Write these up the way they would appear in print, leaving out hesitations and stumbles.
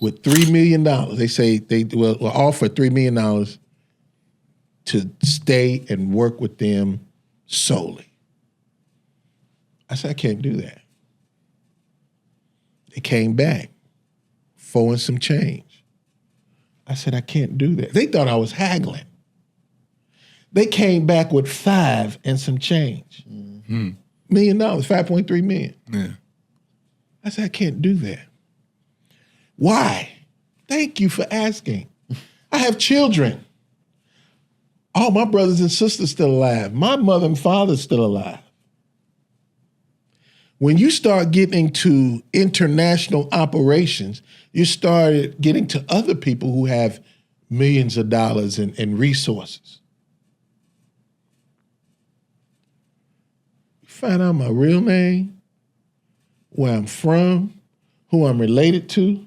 with $3 million. They say they will offer $3 million to stay and work with them solely. I said, I can't do that. They came back, 4 and some change. I said, I can't do that. They thought I was haggling. They came back with 5 and some change. Mm-hmm. $1 million, $5.3 million. Yeah. I said, I can't do that. Why? Thank you for asking. I have children. All my brothers and sisters still alive. My mother and father still alive. When you start getting to international operations, you start getting to other people who have millions of dollars and resources. You find out my real name, where I'm from, who I'm related to.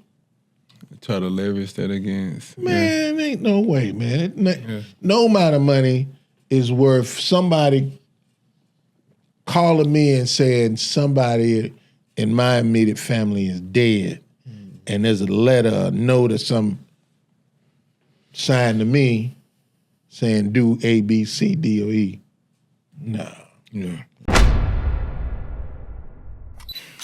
Try to leverage that against. Man, ain't no way, man. No amount of money is worth somebody calling me and saying somebody in my immediate family is dead, and there's a letter, a note, or some signed to me saying do A, B, C, D, or E. No. Yeah.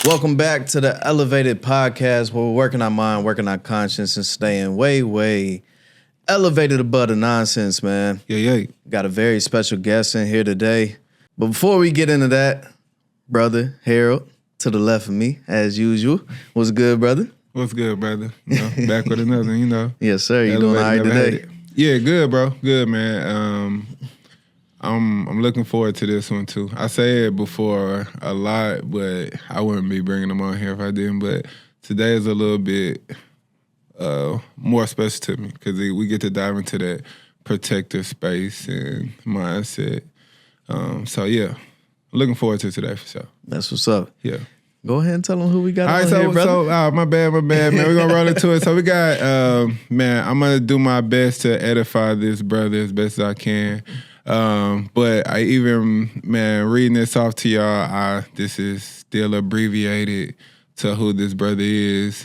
Welcome back to the Elevated Podcast, where we're working our mind, working our conscience, and staying way, way elevated above the nonsense, man. Yeah. Got a very special guest in here today. But before we get into that, brother Harold, to the left of me, as usual. What's good, brother? What's good, brother? Back with another, Yes, sir. You doing all right today? Yeah, good, bro. Good, man. I'm looking forward to this one, too. I say it before a lot, but I wouldn't be bringing them on here if I didn't. But today is a little bit more special to me because we get to dive into that protective space and mindset. So, yeah, looking forward to today for sure. That's what's up. Yeah. Go ahead and tell them who we got on here, brother. My bad, man. We're going to roll into it. So we got, man, I'm going to do my best to edify this brother as best as I can. But I even, man, reading this off to y'all, this is still abbreviated to who this brother is.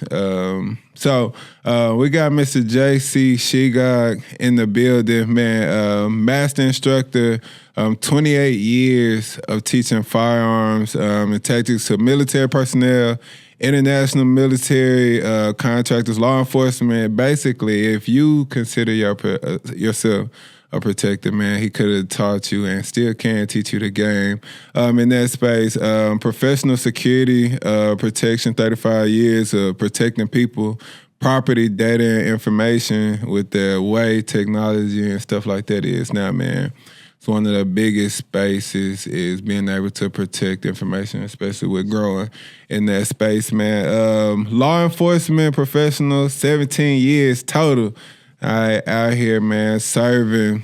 So we got Mr. J.C. Shegog in the building, man. Master instructor, 28 years of teaching firearms and tactics to military personnel, international military contractors, law enforcement. Basically, if you consider yourself a protector, man, he could have taught you and still can teach you the game. In that space, professional security, protection, 35 years of protecting people, property, data, and information with the way technology and stuff like that is now, man. It's one of the biggest spaces is being able to protect information, especially with growing in that space, man. Law enforcement professional, 17 years total. Out here, man, serving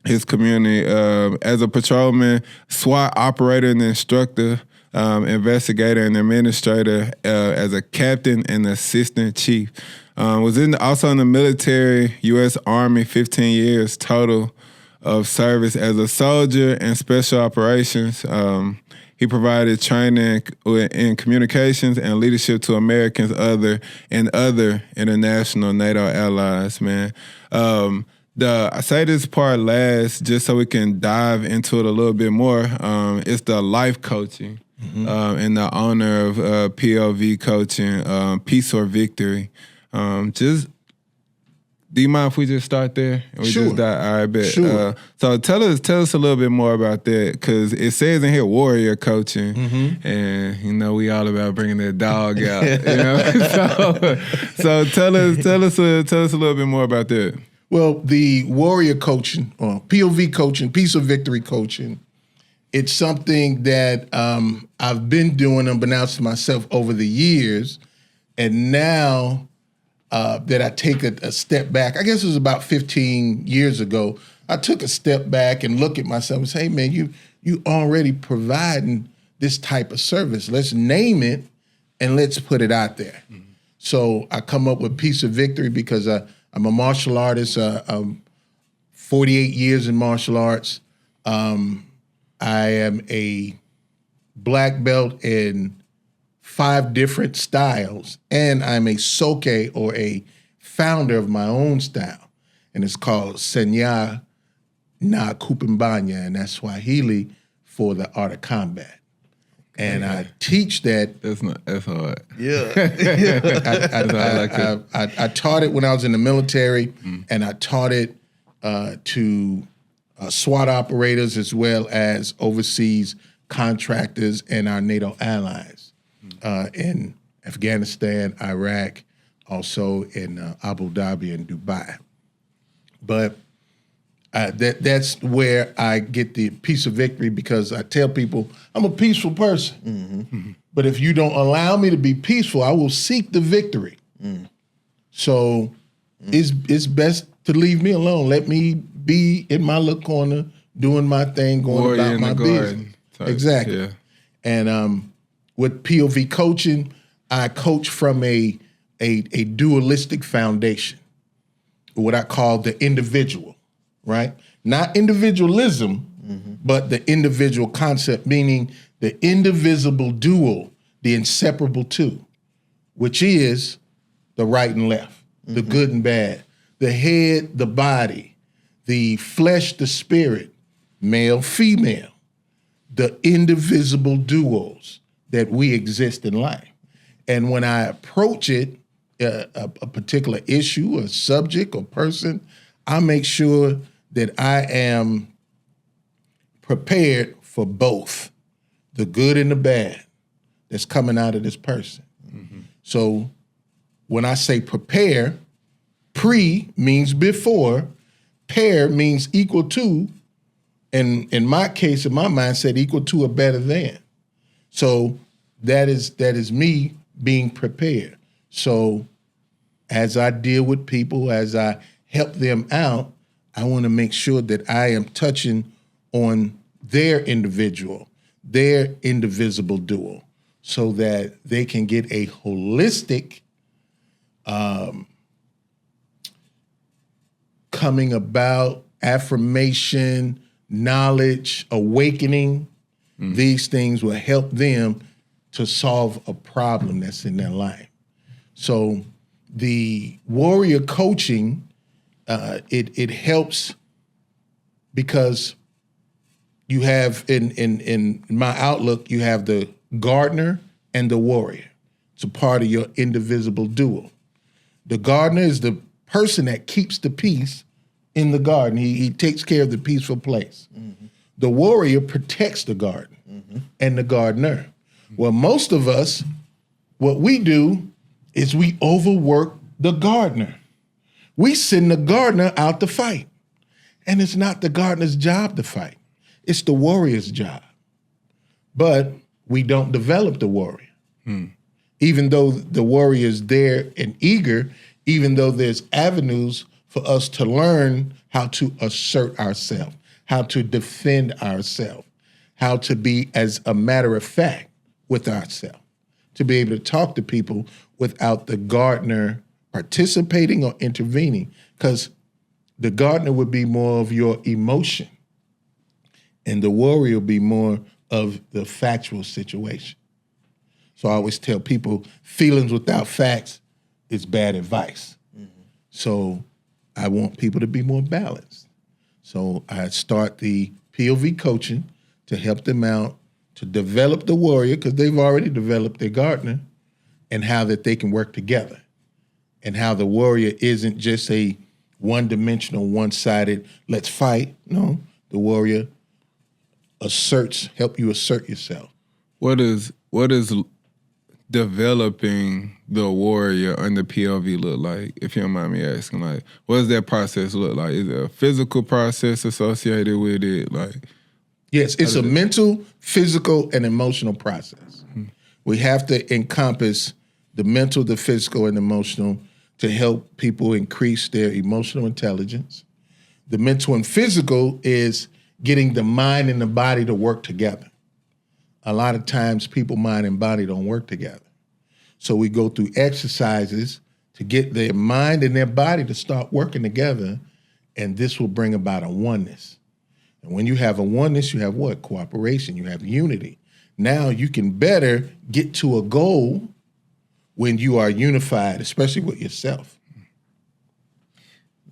his community as a patrolman, SWAT operator and instructor, investigator and administrator, as a captain and assistant chief. Was also in the military, U.S. Army, 15 years total of service as a soldier and special operations. He provided training in communications and leadership to Americans and other international NATO allies, man. I say this part last just so we can dive into it a little bit more. It's the life coaching and the honor of POV coaching, Peace or Victory. Do you mind if we just start there? And we Sure. Just dive, all right, bet. Sure. So tell us a little bit more about that, because it says in here warrior coaching, and we all about bringing that dog out. So tell us a little bit more about that. Well, the warrior coaching, or POV coaching, Peace or Victory coaching, it's something that I've been doing unbeknownst to myself over the years, and now that I take a step back. I guess it was about 15 years ago. I took a step back and look at myself and say, hey, man, you already providing this type of service. Let's name it and let's put it out there. Mm-hmm. So I come up with Peace of Victory because I'm a martial artist. I'm 48 years in martial arts. I am a black belt in 5 different styles, and I'm a soke or a founder of my own style, and it's called Senya Na Kupimbanya, and that's Swahili for the art of combat. And I teach that. That's hard. Yeah. I taught it when I was in the military, and I taught it to SWAT operators as well as overseas contractors and our NATO allies in Afghanistan, Iraq, also in Abu Dhabi and Dubai. But that's where I get the peace of victory, because I tell people I'm a peaceful person. But if you don't allow me to be peaceful, I will seek the victory. So it's best to leave me alone. Let me be in my little corner, doing my thing, going Warrior about in my the business. garden type, Exactly. yeah. And with POV coaching, I coach from a dualistic foundation, what I call the individual, right? Not individualism, but the individual concept, meaning the indivisible dual, the inseparable two, which is the right and left, the good and bad, the head, the body, the flesh, the spirit, male, female, the indivisible duos that we exist in life. And when I approach it, a particular issue, a subject, or person, I make sure that I am prepared for both the good and the bad that's coming out of this person. So when I say prepare, pre means before, pair means equal to, and in my case, in my mindset, equal to or better than. So that is me being prepared. So as I deal with people, as I help them out, I want to make sure that I am touching on their individual, their indivisible dual, so that they can get a holistic coming about, affirmation, knowledge, awakening. These things will help them to solve a problem that's in their life. So the warrior coaching, it helps because you have in my outlook, you have the gardener and the warrior. It's a part of your indivisible duo. The gardener is the person that keeps the peace in the garden. He takes care of the peaceful place. The warrior protects the garden and the gardener. Well, most of us, what we do is we overwork the gardener. We send the gardener out to fight. And it's not the gardener's job to fight. It's the warrior's job. But we don't develop the warrior. Even though the warrior is there and eager, even though there's avenues for us to learn how to assert ourselves, how to defend ourselves, how to be, as a matter of fact, with ourselves, to be able to talk to people without the gardener participating or intervening, because the gardener would be more of your emotion and the warrior will be more of the factual situation. So I always tell people, feelings without facts is bad advice. So I want people to be more balanced. So I start the POV coaching to help them out, to develop the warrior, because they've already developed their gardener, and how that they can work together. And how the warrior isn't just a one-dimensional, one-sided, let's fight. No, the warrior help you assert yourself. What is developing the warrior under POV look like, if you don't mind me asking? Like, what does that process look like? Is there a physical process associated with it? Like, yes, it's a mental, physical, and emotional process. We have to encompass the mental, the physical, and emotional to help people increase their emotional intelligence. The mental and physical is getting the mind and the body to work together. A lot of times people, mind and body don't work together. So we go through exercises to get their mind and their body to start working together, and this will bring about a oneness. And when you have a oneness, you have what? Cooperation, you have unity. Now you can better get to a goal when you are unified, especially with yourself.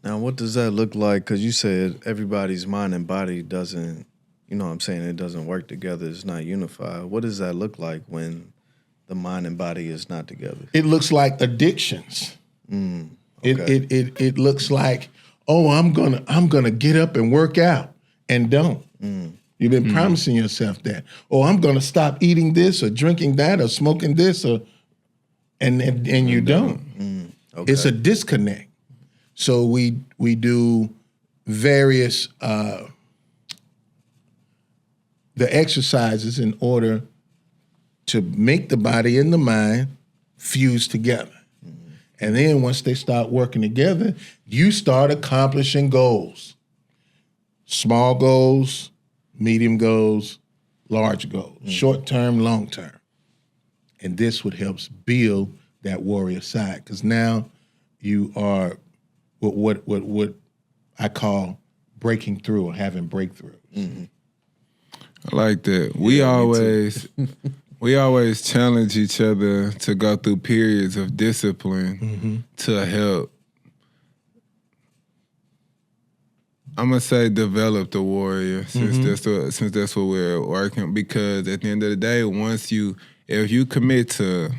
Now, what does that look like? Because you said everybody's mind and body doesn't, you know what I'm saying, it doesn't work together. It's not unified. What does that look like when the mind and body is not together? It looks like addictions. Okay. It looks like, oh, I'm gonna get up and work out and don't. You've been promising yourself that. Oh, I'm gonna stop eating this or drinking that or smoking this and you don't. Okay. It's a disconnect. So we do various the exercises in order to make the body and the mind fuse together. And then once they start working together, you start accomplishing goals. Small goals, medium goals, large goals, short term, long term. And this would help build that warrior side, because now you are what I call breaking through or having breakthroughs. I like that. We always challenge each other to go through periods of discipline to help. I'm gonna say develop the warrior, since that's what we're working. Because at the end of the day, if you commit to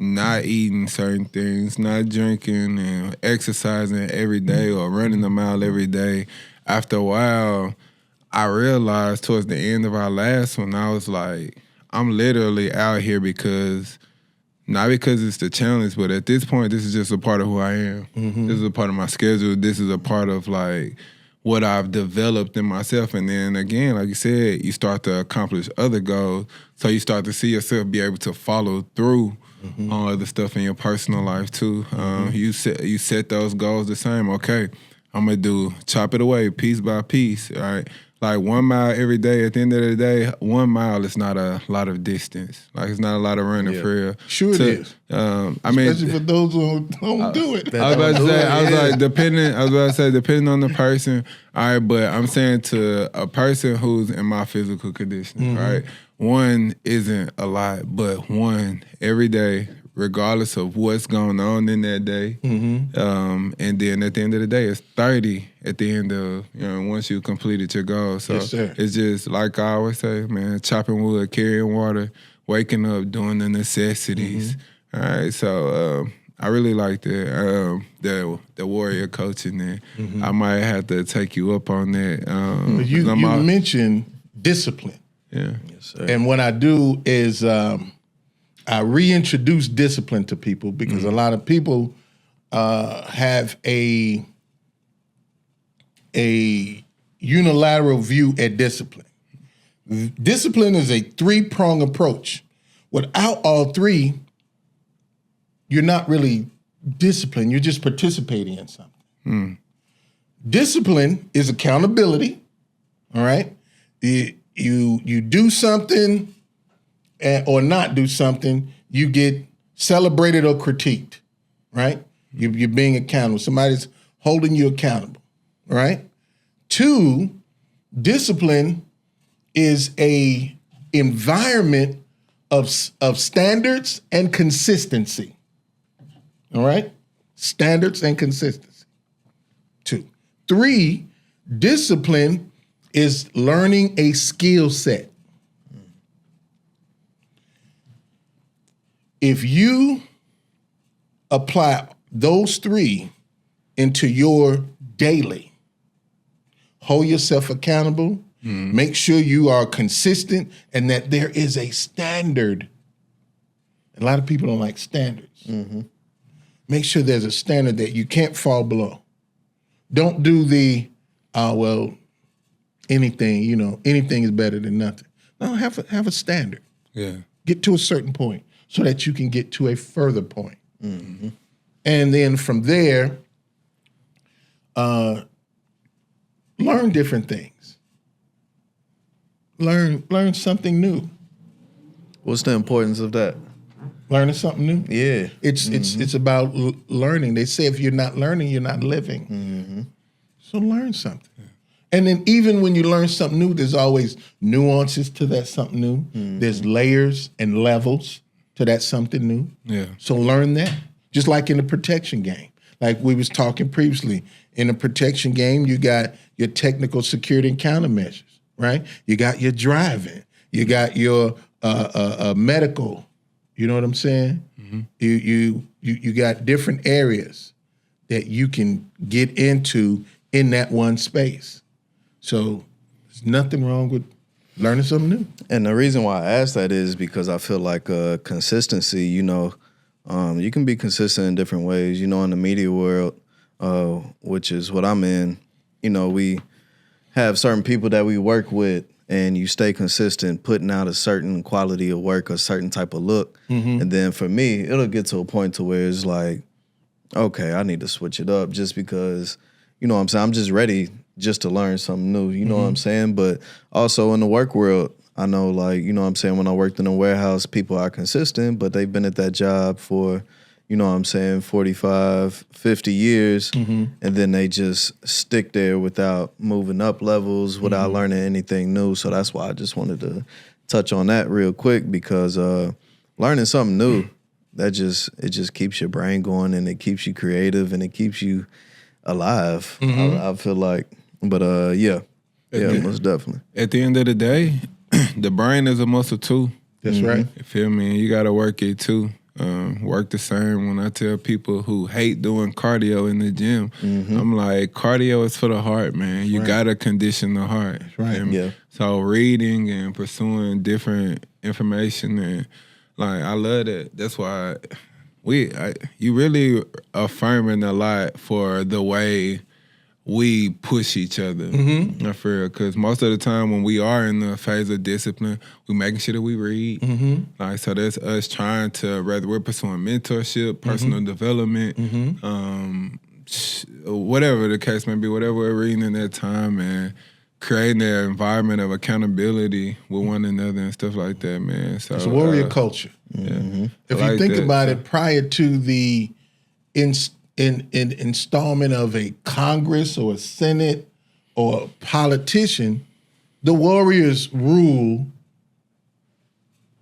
not eating certain things, not drinking and exercising every day or running a mile every day, after a while, I realized towards the end of our last one, I was like, I'm literally out here not because it's the challenge, but at this point, this is just a part of who I am. This is a part of my schedule. This is a part of like what I've developed in myself. And then again, like you said, you start to accomplish other goals. So you start to see yourself be able to follow through on other stuff in your personal life too. You set those goals the same. Okay, I'm gonna chop it away piece by piece, all right? Like 1 mile every day. At the end of the day, 1 mile is not a lot of distance. Like it's not a lot of running for real. Sure it is. Especially for those who don't do it. I was about to say, depending on the person. All right, but I'm saying to a person who's in my physical condition, right? 1 isn't a lot, but 1 every day, regardless of what's going on in that day. And then at the end of the day, it's 30 at the end of, once you completed your goal. So it's just, like I always say, man, chopping wood, carrying water, waking up, doing the necessities. All right, so I really like the warrior coaching there. I might have to take you up on that. You mentioned discipline. Yeah. Yes, sir. And what I do is I reintroduce discipline to people, because a lot of people have a unilateral view at discipline. Discipline is a 3-prong approach. Without all 3, you're not really disciplined. You're just participating in something. Discipline is accountability. All right, you do something or not do something, you get celebrated or critiqued, right? You're being accountable. Somebody's holding you accountable, right? 2, discipline is a environment of standards and consistency, all right? Standards and consistency. 2. 3, discipline is learning a skill set. If you apply those 3 into your daily, hold yourself accountable, make sure you are consistent, and that there is a standard. A lot of people don't like standards. Make sure there's a standard that you can't fall below. Don't do anything, anything is better than nothing. No, have a standard. Yeah. Get to a certain point so that you can get to a further point. And then from there, learn different things. Learn something new. What's the importance of that? Learning something new. Yeah. It's about learning. They say if you're not learning, you're not living. So learn something. And then even when you learn something new, there's always nuances to that something new. There's layers and levels to that something new. Yeah. So learn that. Just like in the protection game. Like we was talking previously, in the protection game, you got your technical security and countermeasures, right? You got your driving. You got your medical. You know what I'm saying? You got different areas that you can get into in that one space. So there's nothing wrong with learning something new. And the reason why I ask that is because I feel like consistency, you can be consistent in different ways. In the media world, which is what I'm in, we have certain people that we work with, and you stay consistent putting out a certain quality of work, a certain type of look. And then for me, it'll get to a point to where it's like, okay, I need to switch it up just because, what I'm saying, I'm just ready just to learn something new, you know what I'm saying? But also in the work world, I know, like, what I'm saying, when I worked in a warehouse, people are consistent, but they've been at that job for, 45, 50 years, and then they just stick there without moving up levels, without learning anything new. So that's why I just wanted to touch on that real quick, because learning something new, it just keeps your brain going, and it keeps you creative, and it keeps you alive. I feel like, but most definitely. At the end of the day, the brain is a muscle too. That's right. You feel me? You got to work it too. Work the same. When I tell people who hate doing cardio in the gym, I'm like, cardio is for the heart, man. You got to condition the heart. That's right. Yeah. So reading and pursuing different information, and like, I love that. That's why you really affirming a lot for the way we push each other. I feel, because most of the time when we are in the phase of discipline, we making sure that we read. Like, so that's us trying to, whether we're pursuing mentorship, personal development, whatever the case may be, whatever we're reading in that time, and creating an environment of accountability with one another and stuff like that, man. So it's a warrior culture. Yeah. If you think about it, prior to the installment of a Congress or a Senate or a politician, the warriors rule.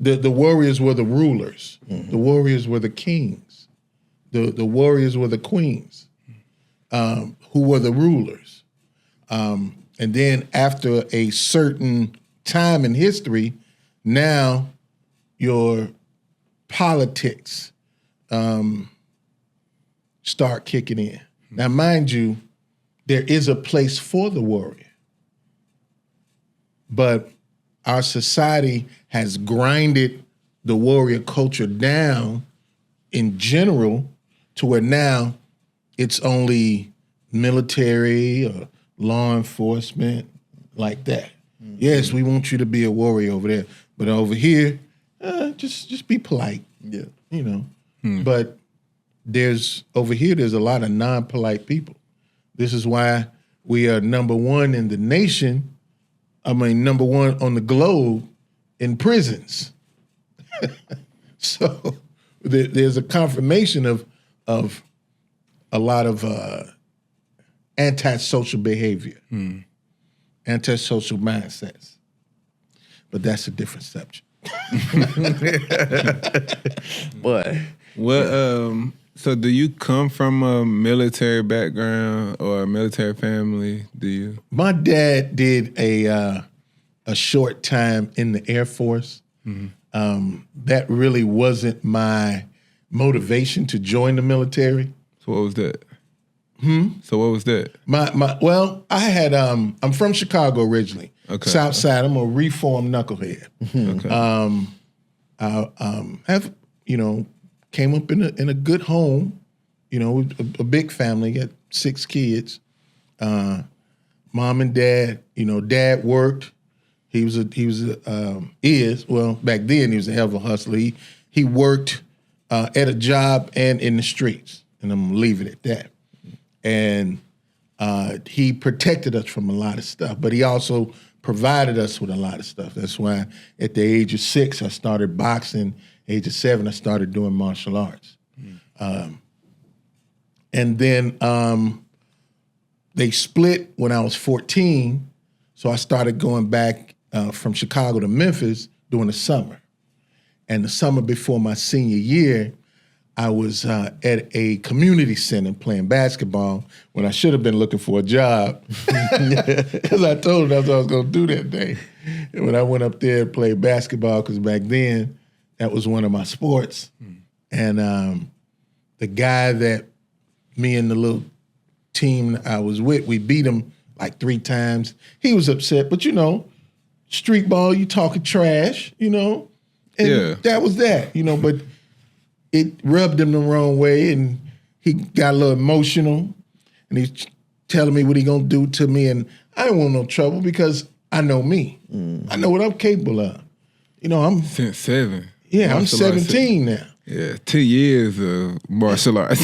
The warriors were the rulers. The warriors were the kings. The warriors were the queens, who were the rulers. And then after a certain time in history, now your politics start kicking in. Now, mind you, there is a place for the warrior, but our society has grinded the warrior culture down in general to where now it's only military or law enforcement, like that. Yes, we want you to be a warrior over there, but over here, just be polite. Yeah, But there's a lot of non-polite people. This is why we are number one in the nation. Number one on the globe in prisons. So there's a confirmation of a lot of antisocial behavior, antisocial mindsets. But that's a different subject. Boy. Well, so do you come from a military background or a military family? Do you? My dad did a short time in the Air Force. That really wasn't my motivation to join the military. So what was that? So what was that? Well, I had I'm from Chicago originally. Okay. South Side. I'm a reformed knucklehead. Okay. I have came up in a good home, a big family, got 6 kids. Mom and dad, dad worked. He was back then he was a hell of a hustler. He worked at a job and in the streets, and I'm gonna leave it at that. And he protected us from a lot of stuff, but he also provided us with a lot of stuff. That's why at the age of 6, I started boxing. Age of 7, I started doing martial arts. And then they split when I was 14, so I started going back from Chicago to Memphis during the summer. And the summer before my senior year, I was at a community center playing basketball when I should have been looking for a job because I told them that's what I was going to do that day. And when I went up there and played basketball, because back then that was one of my sports, and the guy that me and the little team I was with, we beat him like 3 times. He was upset, but street ball, you talking trash, and that was that, but it rubbed him the wrong way, and he got a little emotional, and he's telling me what he gonna do to me, and I don't want no trouble because I know me. I know what I'm capable of. I'm since 7. Yeah, I'm 17 now. Yeah, 2 years of martial arts.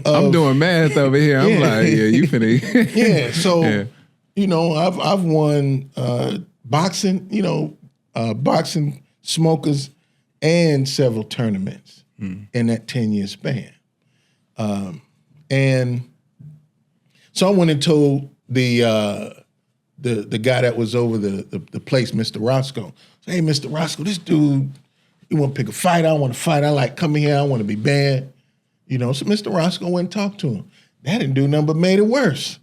I'm doing math over here. I'm like, you finna. Yeah, so I've won boxing, boxing smokers and several tournaments in that 10-year span. And so I went and told the guy that was over the place, Mr. Roscoe, hey, Mr. Roscoe, this dude, you want to pick a fight? I want to fight. I like coming here. I want to be bad. So Mr. Roscoe went and talked to him. That didn't do nothing but made it worse.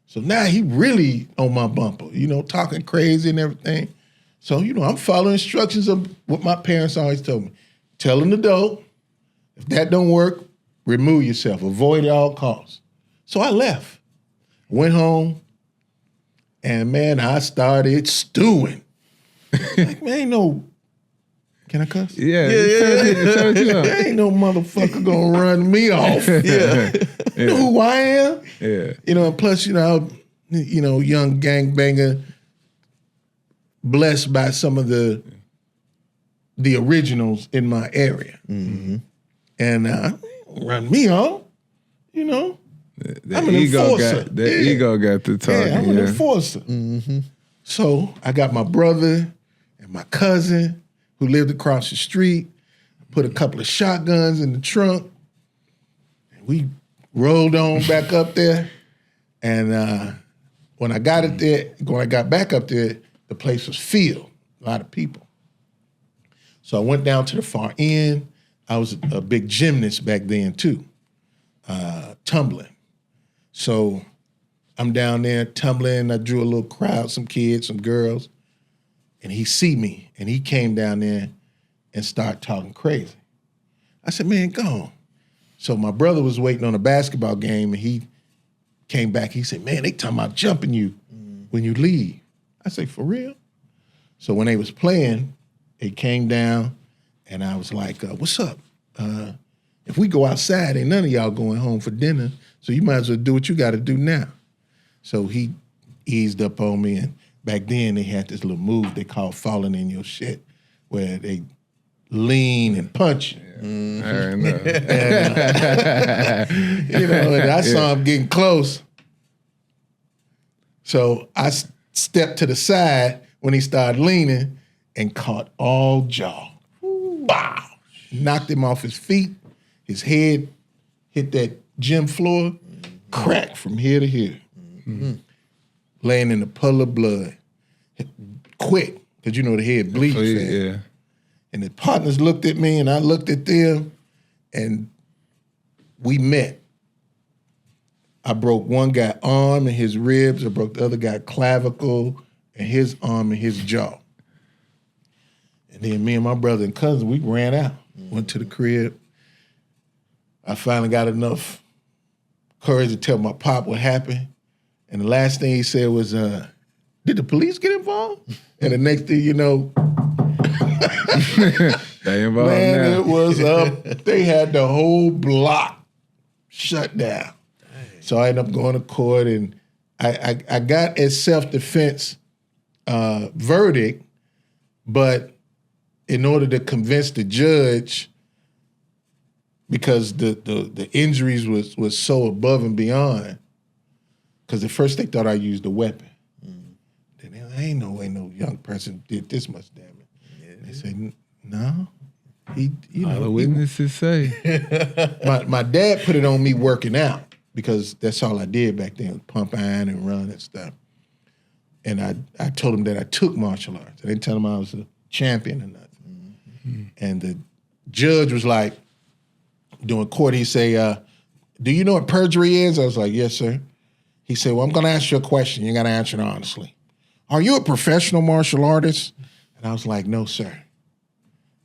So now he really on my bumper, talking crazy and everything. So, I'm following instructions of what my parents always told me. Tell an adult, if that don't work, remove yourself. Avoid at all costs. So I left. Went home, and man, I started stewing. Like, man, ain't no, can I cuss? Yeah. There ain't no motherfucker gonna run me off. You know who I am? Yeah. And plus, young gangbanger, blessed by some of the originals in my area. Mm-hmm. And run me off, I'm an enforcer. Ego got the talking. Yeah, I'm an enforcer. Mm-hmm. So I got my brother and my cousin who lived across the street, put a couple of shotguns in the trunk, and we rolled on back up there. And when I got back up there, the place was filled, a lot of people. So I went down to the far end. I was a big gymnast back then too, tumbling. So I'm down there tumbling. I drew a little crowd, some kids, some girls, and he see me, and he came down there and started talking crazy. I said, man, go on. So my brother was waiting on a basketball game, and he came back. He said, man, they talking about jumping you when you leave. I say, for real? So when they was playing, they came down, and I was like, what's up? If we go outside, ain't none of y'all going home for dinner, so you might as well do what you got to do now. So he eased up on me, and back then they had this little move they called falling in your shit, where they lean and punch you. I already know. And I saw him getting close. So I stepped to the side when he started leaning and caught all jaw. Wow. Knocked him off his feet. His head hit that gym floor, cracked from here to here. Mm-hmm. Laying in a puddle of blood. Quick, because the head bleeds fast. Yeah. And the partners looked at me, and I looked at them, and we met. I broke one guy's arm and his ribs. I broke the other guy's clavicle and his arm and his jaw. And then me and my brother and cousin, we ran out, went to the crib. I finally got enough courage to tell my pop what happened. And the last thing he said was, did the police get involved? And the next thing you know, they involved man, now. it was up. They had the whole block shut down. Dang. So I ended up going to court, and I got a self-defense verdict, but in order to convince the judge, because the injuries was so above and beyond, because at first they thought I used a weapon. Then ain't no way no young person did this much damage. Yeah. They said, no. All the witnesses say. My dad put it on me working out. because that's all I did back then, pump iron and run and stuff. And I told him that I took martial arts. I didn't tell him I was a champion or nothing. Mm-hmm. And the judge was like, doing court, he say, do you know what perjury is? I was like, yes, sir. He said, well, I'm going to ask you a question. You got to answer it honestly. Are you a professional martial artist? And I was like, no, sir.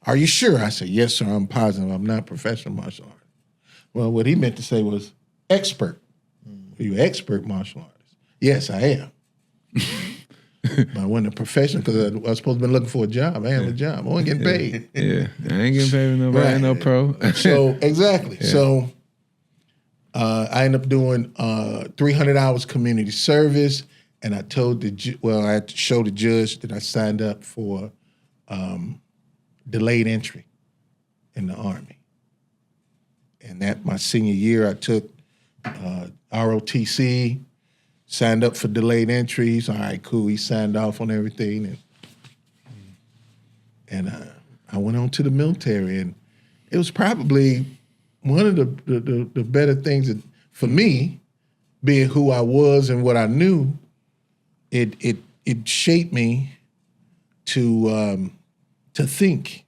Are you sure? I said, yes, sir, I'm positive. I'm not a professional martial artist. Well, what he meant to say was expert. Are you an expert martial artist? Yes, I am. But I wasn't a professional because I was supposed to be looking for a job. I have a job. I wasn't getting paid. Yeah, I ain't getting paid with nobody. Right. No pro. So, exactly. Yeah. So, I ended up doing 300 hours community service, and I told I had to show the judge that I signed up for delayed entry in the Army. And that my senior year, I took ROTC, signed up for delayed entry. He's all right, cool. He signed off on everything, and I went on to the military, and it was probably one of the better things that, for me, being who I was and what I knew, it shaped me to think,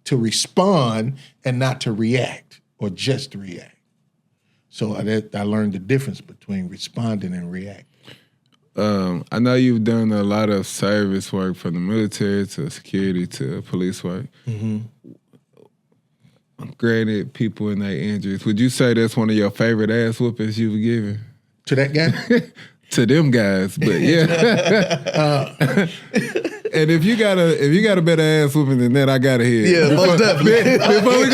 to respond, and not to react or just to react. So I learned the difference between responding and reacting. I know you've done a lot of service work from the military to security to police work. Mm-hmm. Granted, people in their injuries. Would you say that's one of your favorite ass whoopings you've given? To that guy? To them guys, but yeah. And if you got a better ass whooping than that, I gotta hear it. Yeah, most definitely. Before we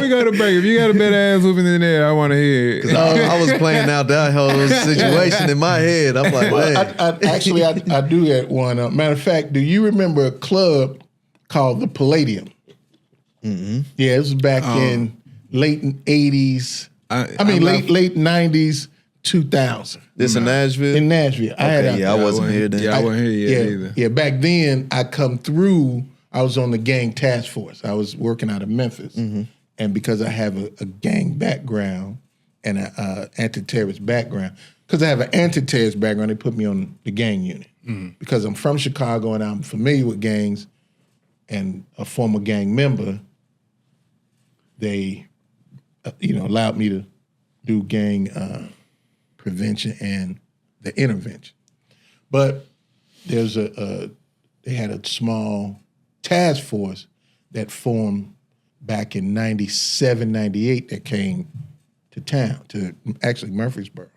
go to break, if you got a better ass whooping than that, I want to hear it. Because I was playing out that whole situation in my head. I'm like, man. I do that one. Matter of fact, do you remember a club called the Palladium? Mm-hmm. Yeah, it was back in late 80s. Late 90s, 2000. This in Nashville? In Nashville. Okay, I wasn't here then. Yeah, I wasn't here yet either. Yeah, back then, I was on the gang task force. I was working out of Memphis. Mm-hmm. And because I have a gang background and an anti-terrorist background, because I have an anti-terrorist background, they put me on the gang unit. Mm-hmm. Because I'm from Chicago and I'm familiar with gangs and a former gang member, they allowed me to do gang prevention and the intervention. But they had a small task force that formed back in 97, 98 that came to town, to actually Murfreesboro.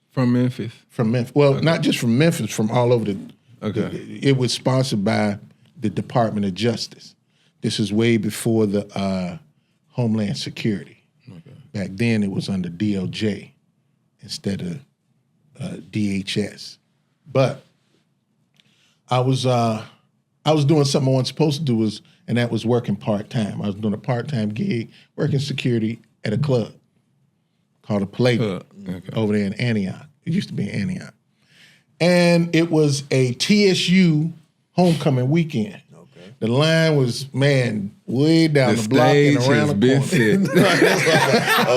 From Memphis? From Memphis. Well, okay. Not just from Memphis, from all over it was sponsored by the Department of Justice. This is way before the Homeland Security. Okay. Back then it was under DOJ instead of DHS. But I was doing something I wasn't supposed to do, and that was working part-time. I was doing a part-time gig, working security at a club called the Palladium over there in Antioch. It used to be in Antioch. And it was a TSU homecoming weekend. Okay. The line was, way down the block and around the corner.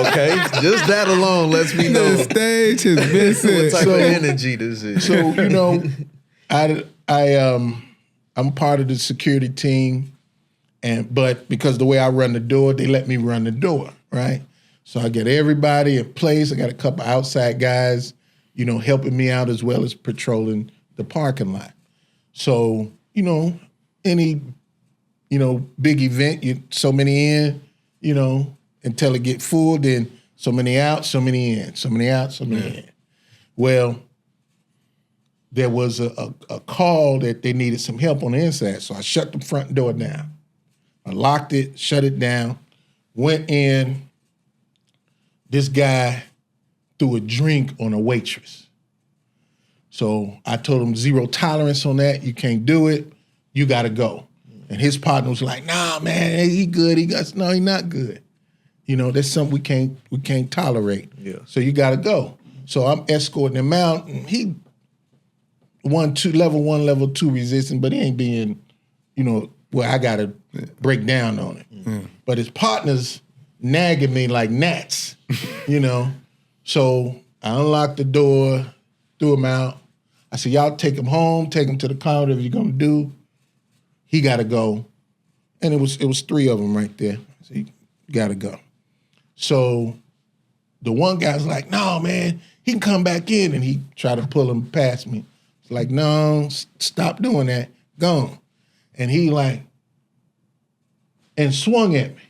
Okay, just that alone lets me know. The stage has been set. What type of energy this is. So, I'm part of the security team, but because the way I run the door, they let me run the door, right? So I get everybody in place. I got a couple outside guys, helping me out as well as patrolling the parking lot. So, any, big event, so many in, until it get full, then so many out, so many in, so many out, so many in. Well, there was a call that they needed some help on the inside, so I shut the front door down. I locked it, shut it down, went in. This guy threw a drink on a waitress. So I told him 0 tolerance on that. You can't do it. You got to go. And his partner was like, nah, man, he good. No, he not good. That's something we can't tolerate. Yeah. So you got to go. So I'm escorting him out, and he level 1, level 2 resistant, but he ain't being, I got to break down on it. Mm. But his partner's nagging me like gnats, So I unlocked the door, threw him out. I said, y'all take him home, take him to the car, whatever you're gonna do. He gotta go. And it was 3 of them right there. So you gotta go. So the one guy's like, no, man, he can come back in. And he tried to pull him past me. It's like, no, stop doing that. Gone. And he like, and swung at me.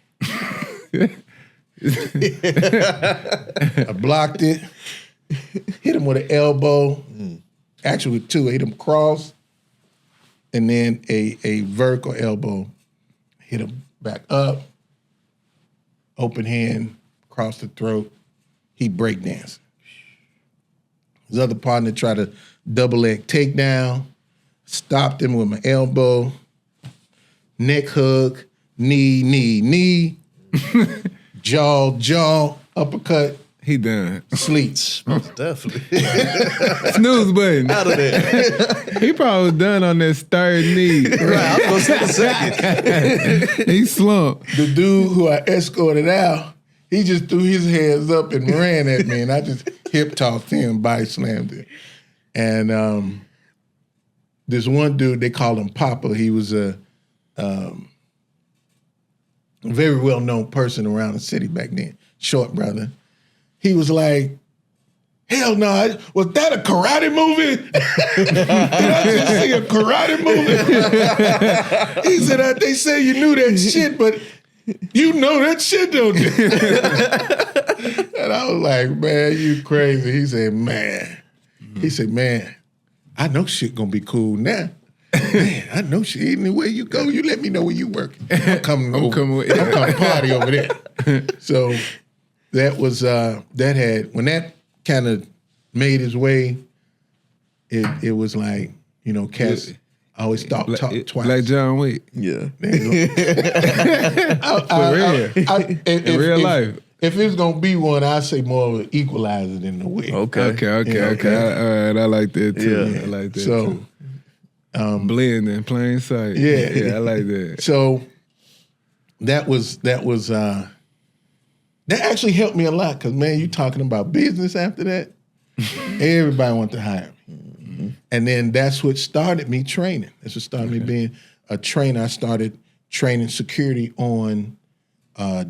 I blocked it, hit him with an elbow, actually with 2, hit him cross, and then a vertical elbow, hit him back up, open hand, across the throat. He breakdancing. His other partner tried to double leg takedown, stopped him with my elbow, neck hug, knee, jaw, uppercut. He done. Sleeps. Most definitely. Snooze button. Out of there. He probably was done on this third knee. Right, I was going to say the second. He slumped. The dude who I escorted out, he just threw his hands up and ran at me, and I just hip tossed him, body slammed him. And this one dude, they called him Papa. He was a very well-known person around the city back then, short brother. He was like, hell no, was that a karate movie? Did I just see a karate movie? He said, they say you knew that shit, but you know that shit, don't you? And I was like, man, you crazy. He said, man. He said, man, I know shit gonna be cool now. Man, I know shit. Anywhere you go, you let me know where you working. I'm coming party over there. So that was when that kind of made its way, it was like, you know, cats always talk twice. Like John Wick. Yeah. For real. In real life. If it's gonna be one, I say more of an equalizer than the Wick. Okay. All right, I like that too. Yeah. I like that So, too. Blend in plain sight. Yeah. I like that. So that actually helped me a lot, because man, you talking about business after that. Everybody wanted to hire me. Mm-hmm. And then that's what started me training. That's what started me being a trainer. I started training security on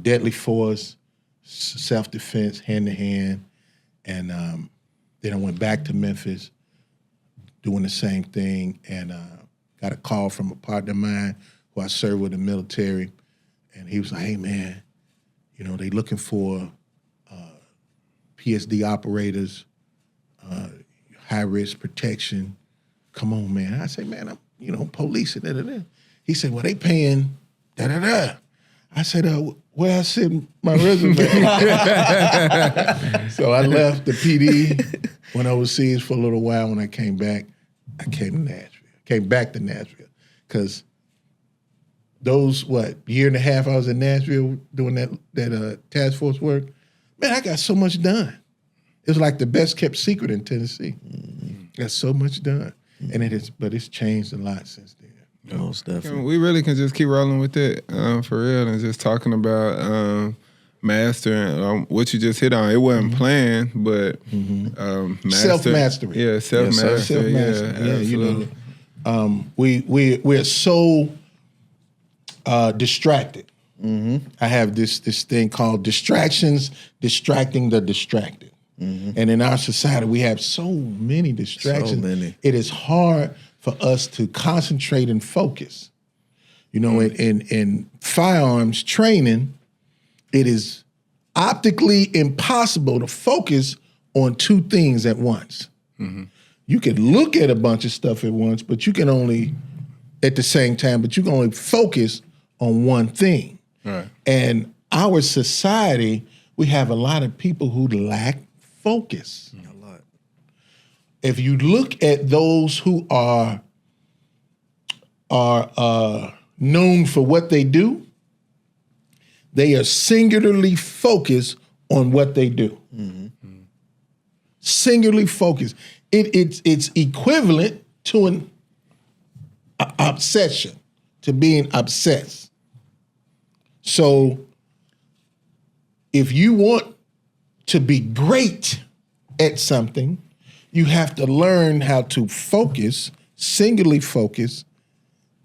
deadly force, self-defense, hand-to-hand. And then I went back to Memphis doing the same thing, and got a call from a partner of mine who I served with in the military. And he was like, hey, man, you know, they looking for PSD operators, high-risk protection. Come on, man. I say, man, I'm policing, da-da-da. He said, well, they paying da-da-da. I said, where I send my resume? So I left the PD, went overseas for a little while. When I came back, I came back to Nashville. Because those, year and a half I was in Nashville doing that task force work, man, I got so much done. It was like the best kept secret in Tennessee. Mm-hmm. Got so much done. Mm-hmm. And it's changed a lot since then. Most definitely. We really can just keep rolling with it for real, and just talking about mastering what you just hit on. It wasn't planned, but self-mastery. Yeah, self-mastery. Self-mastery. Yeah, you know, we're so distracted. Mm-hmm. I have this thing called distractions, distracting the distracted. Mm-hmm. And in our society, we have so many distractions. So many. It is hard for us to concentrate and focus. You know, in firearms training, it is optically impossible to focus on 2 things at once. Mm-hmm. You can look at a bunch of stuff at once, but you can only, at the same time, but you can only focus on one thing. Right. And our society, we have a lot of people who lack focus. A lot. If you look at those who are known for what they do, they are singularly focused on what they do. Mm-hmm. Singularly focused. It's equivalent to an obsession, to being obsessed. So if you want to be great at something, you have to learn how to focus, singularly focus,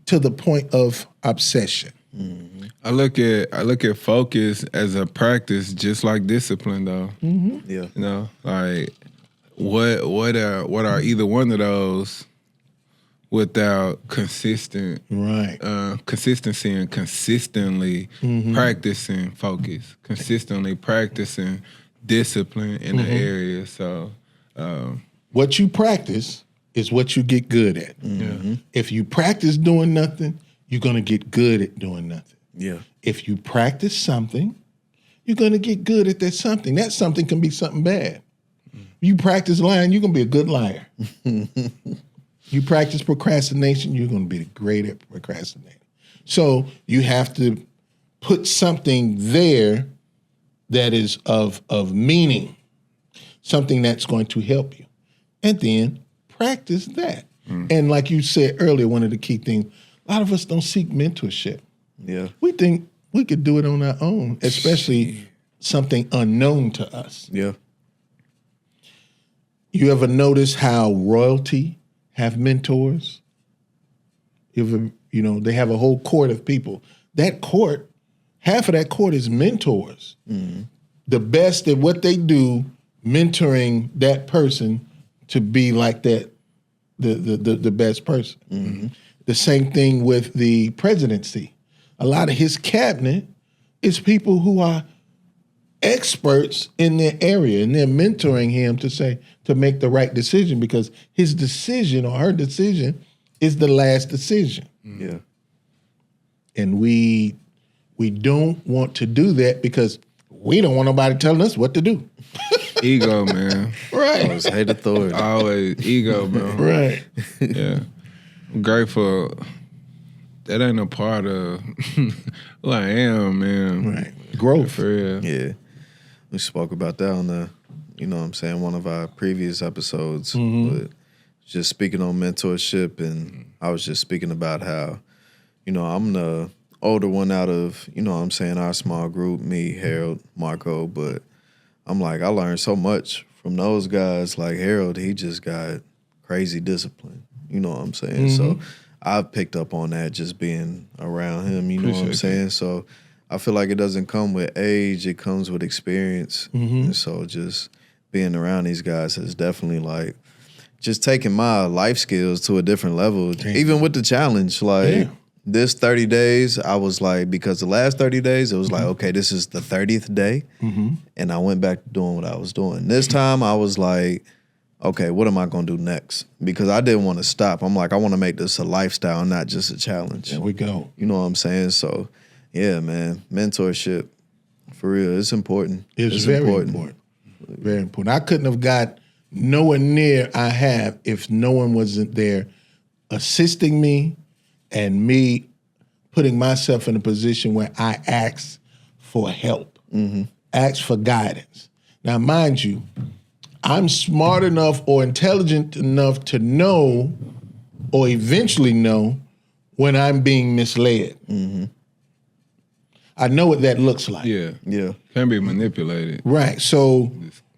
to the point of obsession. Mm-hmm. I look at focus as a practice, just like discipline, though. Mm-hmm. Yeah. You know, like what are either one of those without consistency and consistently practicing focus, consistently practicing discipline in the area. So, What you practice is what you get good at. Mm-hmm. If you practice doing nothing, you're going to get good at doing nothing. Yeah. If you practice something, you're going to get good at that something. That something can be something bad. You practice lying, you're going to be a good liar. You practice procrastination, you're going to be great at procrastinating. So you have to put something there that is of meaning, something that's going to help you. And then practice that. And like you said earlier, one of the key things, a lot of us don't seek mentorship. Yeah. We think we could do it on our own, especially something unknown to us. Yeah. You ever notice how royalty have mentors? They have a whole court of people. That court, half of that court is mentors. Mm-hmm. The best at what they do, mentoring that person to be like that, the best person. Mm-hmm. The same thing with the presidency. A lot of his cabinet is people who are experts in their area, and they're mentoring him to make the right decision, because his decision or her decision is the last decision. Yeah. And we don't want to do that because we don't want nobody telling us what to do. ego, man. Right. Always hate authority. Always ego, bro. Right. Yeah. I'm grateful that ain't a part of who I am, man. Right. Growth. For real. Yeah. We spoke about that on one of our previous episodes. But just speaking on mentorship, and I was just speaking about how, I'm the older one out of, our small group, me, Harold, Marco, but I'm like, I learned so much from those guys. Like Harold, he just got crazy discipline. You know what I'm saying? So I've picked up on that just being around him, you know what I'm saying? So I feel like it doesn't come with age, it comes with experience. And so just being around these guys has definitely like just taken my life skills to a different level. Even with the challenge, like this 30 days, I was like, because the last 30 days, it was like, okay, this is the 30th day. And I went back to doing what I was doing. This time I was like, okay, what am I going to do next? Because I didn't want to stop. I'm like, I want to make this a lifestyle, not just a challenge. There we go. You know what I'm saying? So, yeah, man, mentorship, for real, it's important. It's very important. Very important. I couldn't have got nowhere near I have if no one wasn't there assisting me and me putting myself in a position where I ask for help, ask for guidance. Now, mind you, I'm smart enough or intelligent enough to know or eventually know when I'm being misled. I know what that looks like. Yeah. Yeah. Can be manipulated. Right. So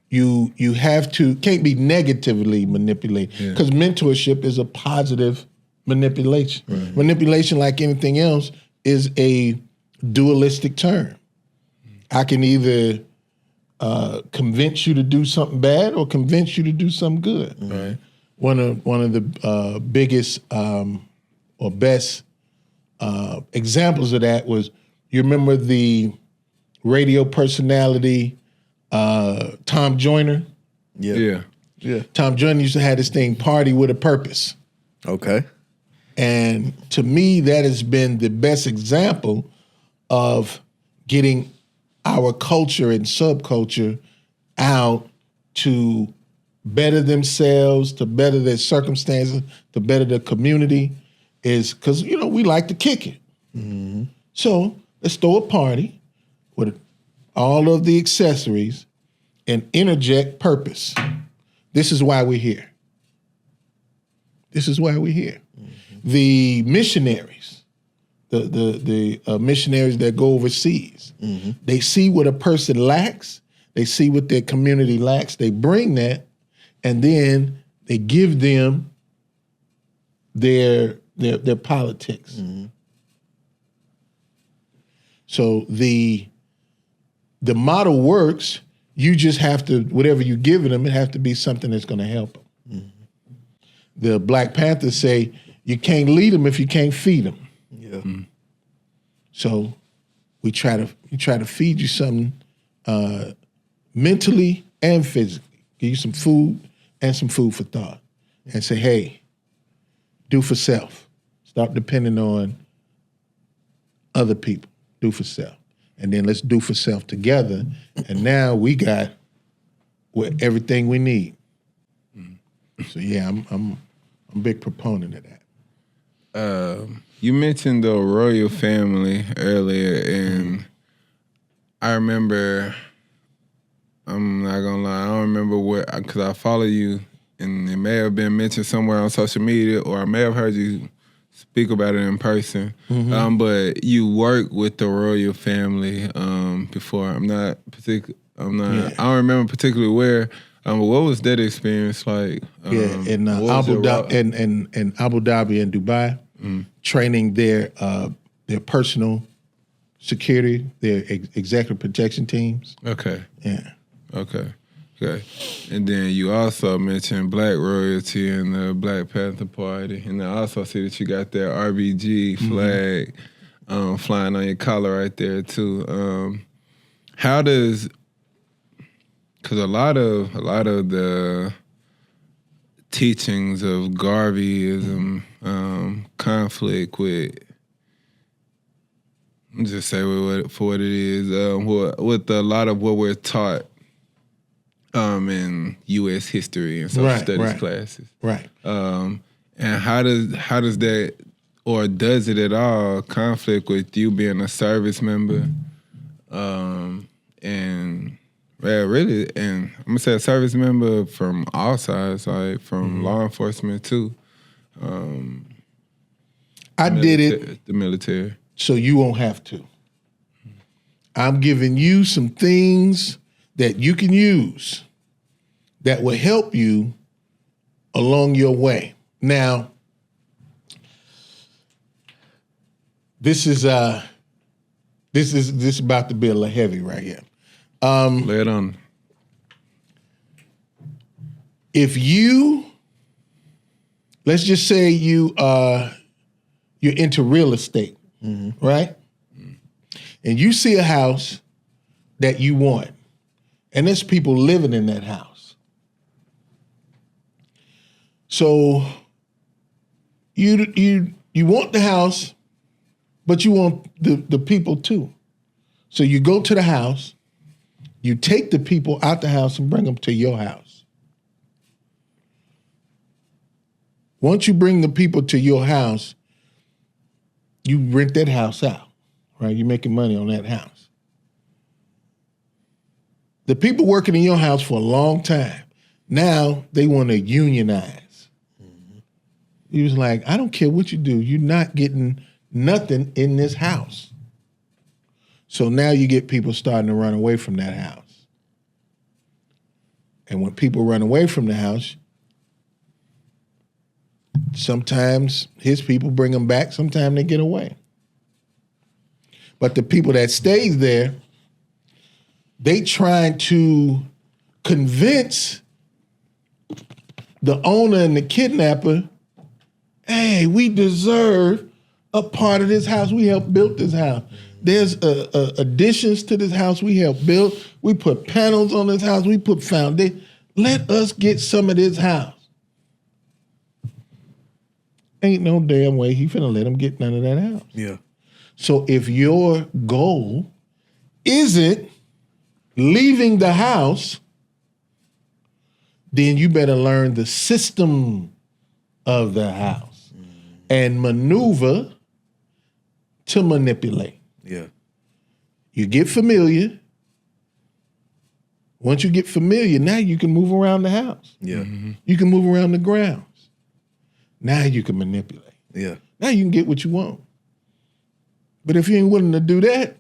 you have to, can't be negatively manipulated, because mentorship is a positive manipulation. Right. Manipulation, like anything else, is a dualistic term. I can either convince you to do something bad or convince you to do something good. Right. One of the biggest or best examples of that was, you remember the radio personality Tom Joyner? Yeah. Tom Joyner used to have this thing, Party with a Purpose. Okay. And to me, that has been the best example of getting our culture and subculture out to better themselves, to better their circumstances, to better the community, is because, we like to kick it. So let's throw a party with all of the accessories and interject purpose. This is why we're here. This is why we're here. The missionaries, the missionaries that go overseas, they see what a person lacks, They see what their community lacks. They bring that, and then they give them their politics. Mm-hmm. So the model works. You just have to, whatever you're giving them, it has to be something that's going to help them. Mm-hmm. The Black Panthers say you can't lead them if you can't feed them. Yeah. Mm. So we try to feed you something mentally and physically. Give you some food and some food for thought, and say, hey, do for self. Stop depending on other people. Do for self. And then let's do for self together. And now we got everything we need. So yeah, I'm a big proponent of that. You mentioned the royal family earlier, and I remember, I'm not gonna lie, I don't remember what, because I follow you, and it may have been mentioned somewhere on social media, or I may have heard you speak about it in person. But you work with the royal family before. I don't remember particularly where. But what was that experience like? In Abu Dhabi and Dubai, training their personal security, their executive protection teams. Okay. Yeah. Okay. And then you also mentioned Black royalty and the Black Panther Party, and I also see that you got that RBG flag flying on your collar right there too. How does? Because a lot of the teachings of Garveyism conflict with, just say for what it is, with a lot of what we're taught in U.S. history and social studies classes. Right. And how does that, or does it at all, conflict with you being a service member? And really, and I'm gonna say a service member from all sides, like from law enforcement too. I did it the military, so you won't have to. I'm giving you some things that you can use that will help you along your way. Now, this is about to be a little heavy right here. lay it on. If you, let's just say you're into real estate, right? And you see a house that you want, and there's people living in that house. So you want the house, but you want the people too. So you go to the house, you take the people out the house and bring them to your house. Once you bring the people to your house, you rent that house out, right? You're making money on that house. The people working in your house for a long time, now they want to unionize. He was like, I don't care what you do, you're not getting nothing in this house. So now you get people starting to run away from that house. And when people run away from the house, sometimes his people bring them back, sometimes they get away. But the people that stays there, they trying to convince the owner and the kidnapper, hey, we deserve a part of this house. We helped build this house. There's additions to this house we helped build. We put panels on this house. We put foundation. Let us get some of this house. Ain't no damn way he finna let him get none of that house. Yeah. So if your goal isn't leaving the house, then you better learn the system of the house and maneuver to manipulate. Yeah. You get familiar. Once you get familiar, now you can move around the house. Yeah. You can move around the grounds. Now you can manipulate. Yeah. Now you can get what you want. But if you ain't willing to do that,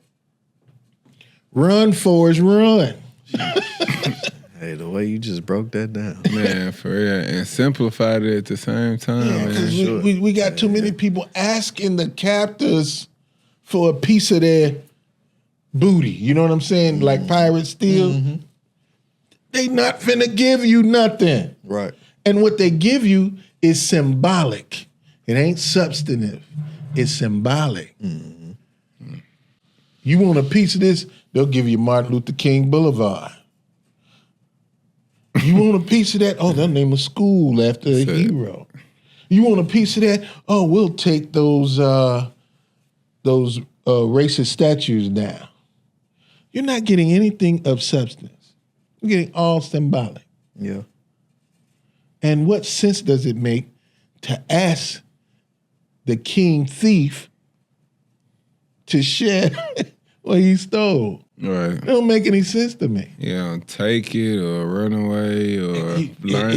run, Forrest, run. Hey, the way you just broke that down. Man, for real. And simplified it at the same time, Yeah, man. 'cause Sure. we got too many people asking the captors for a piece of their booty. You know what I'm saying? Like pirates steal. They not finna give you nothing. Right. And what they give you is symbolic. It ain't substantive. It's symbolic. You want a piece of this? They'll give you Martin Luther King Boulevard. You want a piece of that? Oh, they'll name a school after a hero. You want a piece of that? Oh, we'll take those racist statues down. You're not getting anything of substance. You're getting all symbolic. Yeah. And what sense does it make to ask the king thief to share what he stole? Right. It don't make any sense to me. Yeah, take it or run away or learn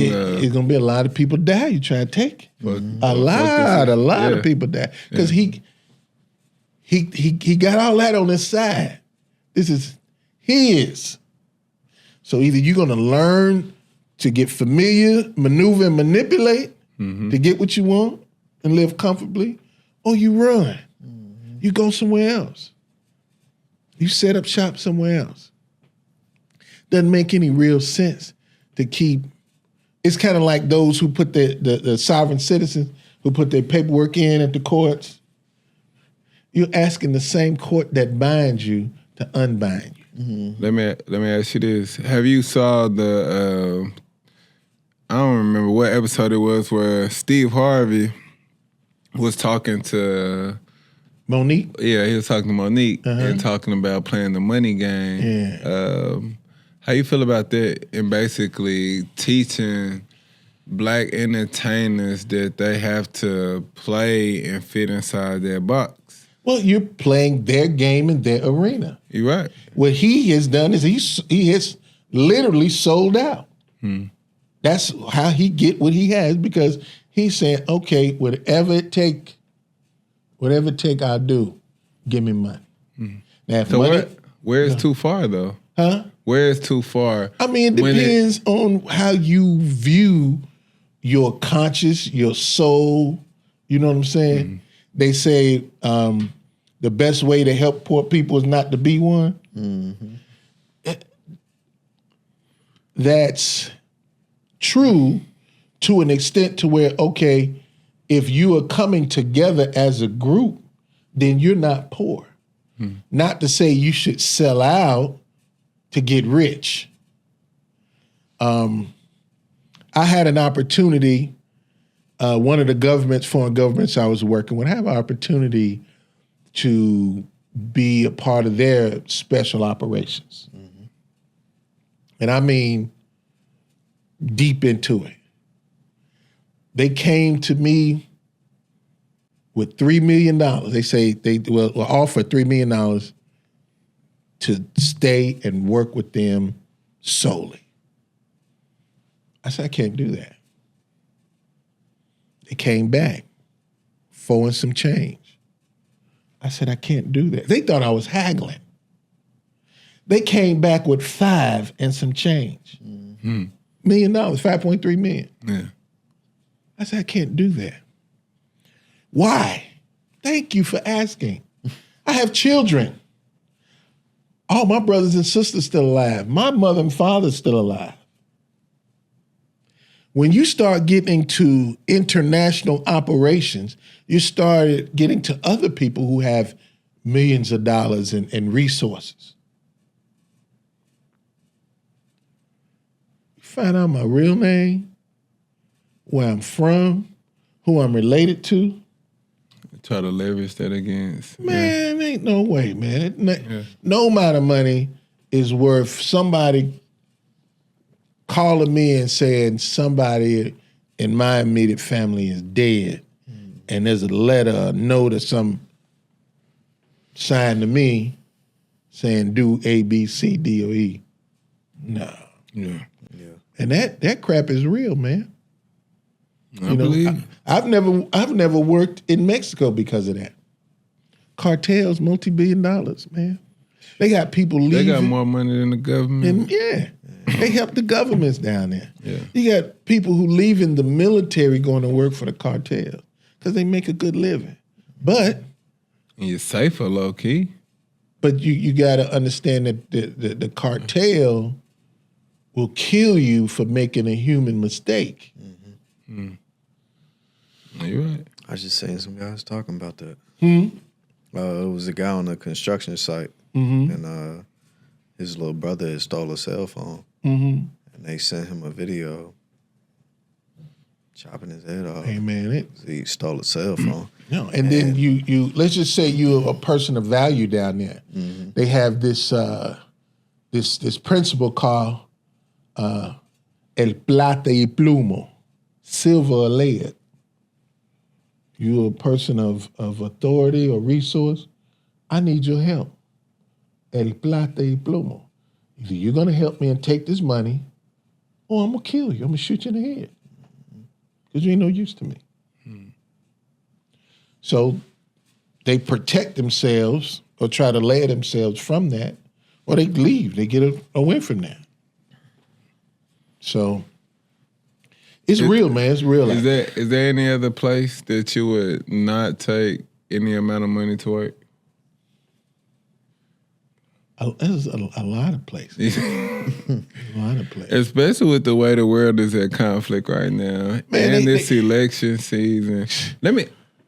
It's gonna be a lot of people die. You try to take it. A lot Yeah. of people die because he got all that on his side. This is his. So either you're gonna learn to get familiar, maneuver, and manipulate to get what you want and live comfortably, or you run. You go somewhere else. You set up shop somewhere else. Doesn't make any real sense to keep. It's kind of like those who put the sovereign citizens who put their paperwork in at the courts. You're asking the same court that binds you to unbind you. Let me ask you this: have you saw the? I don't remember what episode it was where Steve Harvey was talking to. Monique? Yeah, he was talking to Monique and talking about playing the money game. Yeah. How you feel about that? And basically teaching black entertainers that they have to play and fit inside their box. Well, you're playing their game in their arena. You right. What he has done is he has literally sold out. That's how he get what he has because he's saying, okay, whatever it take, I'll do. Give me money. Now, if So money, where is too far though? huh? Where is too far? I mean, it depends on how you view your conscience, your soul. You know what I'm saying? They say the best way to help poor people is not to be one. That's true to an extent to where, okay, if you are coming together as a group, then you're not poor. Not to say you should sell out to get rich. I had an opportunity, one of the foreign governments I was working with, I have an opportunity to be a part of their special operations. And I mean, deep into it. They came to me with $3 million. They say they will offer $3 million to stay and work with them solely. I said, I can't do that. They came back, 4 and some change. I said, I can't do that. They thought I was haggling. They came back with 5 and some change. $1 million, 5.3 million. Yeah. I said, I can't do that. Why? Thank you for asking. I have children. All my brothers and sisters still alive. My mother and father still alive. When you start getting to international operations, you start getting to other people who have millions of dollars and resources. You find out my real name, where I'm from, who I'm related to. Try to leverage that against. Man, ain't no way, man. No amount of money is worth somebody calling me and saying somebody in my immediate family is dead. And there's a letter, a note, or some signed to me saying do A, B, C, D, or E. No. Yeah. And that crap is real, man. I believe. I've never worked in Mexico because of that. Cartels, multi-billion dollars, man. They got people leaving. They got more money than the government. And they help the governments down there. Yeah. You got people who leaving the military going to work for the cartel because they make a good living. But And you're safer, low key. But you got to understand that the cartel will kill you for making a human mistake. You're right. I just seen some guys talking about that. It was a guy on a construction site, and his little brother had stole a cell phone, and they sent him a video chopping his head off. Hey man, He stole a cell phone. no, and then you let's just say you're a person of value down there. They have this this principle called el plata y plumo, silver or lead. You're a person of authority or resource. I need your help. El plata y plumo. Either you're gonna help me and take this money, or I'm gonna kill you. I'm gonna shoot you in the head because you ain't no use to me. So they protect themselves or try to lay themselves from that, or they leave. They get away from that. So it's real, man. It's real. Is there any other place that you would not take any amount of money to work? There's a lot of places. A lot of places. Especially with the way the world is at conflict right now. Man, and this election season.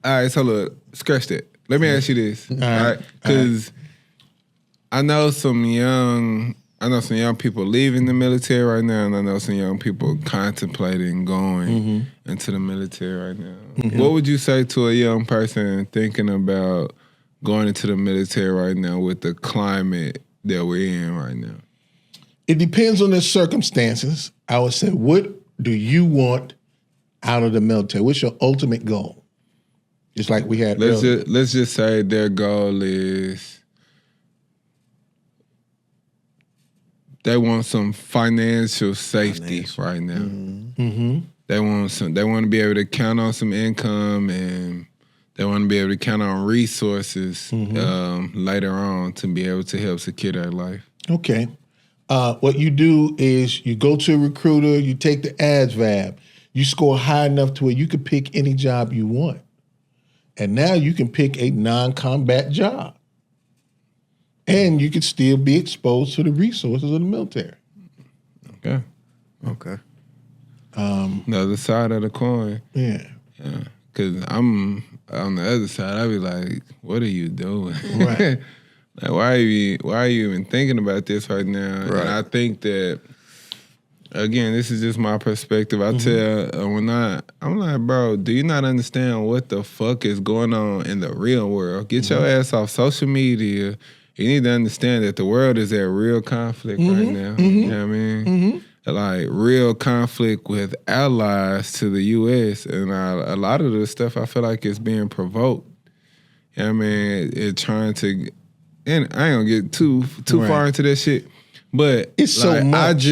All right, so look, scratch that. Let me ask you this. All right? Because I know some young people leaving the military right now, and I know some young people contemplating going into the military right now. What would you say to a young person thinking about going into the military right now with the climate that we're in right now? It depends on the circumstances. I would say, what do you want out of the military? What's your ultimate goal? Just like we had earlier. Let's just say their goal is they want some financial safety right now. They want to be able to count on some income, and they want to be able to count on resources later on to be able to help secure their life. Okay. What you do is you go to a recruiter, you take the ASVAB, you score high enough to where you can pick any job you want. And now you can pick a non-combat job. And you can still be exposed to the resources of the military. Okay. The other side of the coin. Yeah. Because I'm on the other side, I be like, what are you doing? Right. Like, why are you even thinking about this right now? Right. And I think that, again, this is just my perspective. I tell I'm like, bro, do you not understand what the fuck is going on in the real world? Get your ass off social media. You need to understand that the world is at real conflict right now. You know what I mean? Like real conflict with allies to the U.S. And a lot of the stuff I feel like is being provoked. You know what I mean? It's trying to, and I ain't gonna get too far into that shit. But it's so much.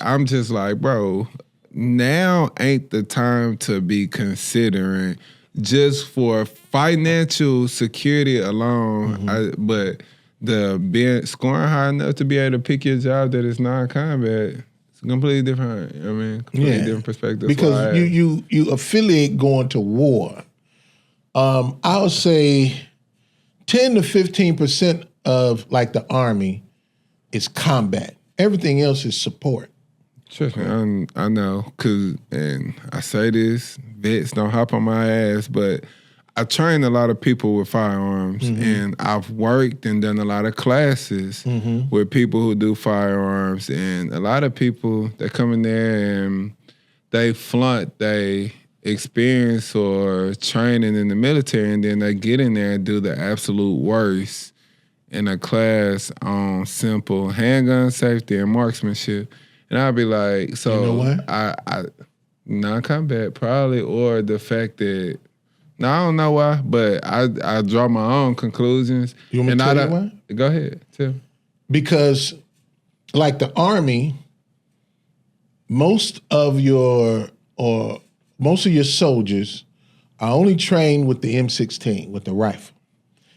I'm just like, bro, now ain't the time to be considering just for financial security alone. But scoring high enough to be able to pick your job that is non-combat, it's completely different. You know what I mean, completely different perspective. Because you affiliate going to war. I would say 10 to 15% of like the Army is combat. Everything else is support. Trust me, I know, and I say this, vets don't hop on my ass, but I train a lot of people with firearms, and I've worked and done a lot of classes with people who do firearms, and a lot of people that come in there and they flaunt they experience or training in the military, and then they get in there and do the absolute worst in a class on simple handgun safety and marksmanship. And I'd be like, so you know what? I non-combat probably, or the fact that, no, I don't know why, but I draw my own conclusions. You want me to tell you why? Go ahead, tell me. Because like the Army, most of your soldiers are only trained with the M16, with the rifle.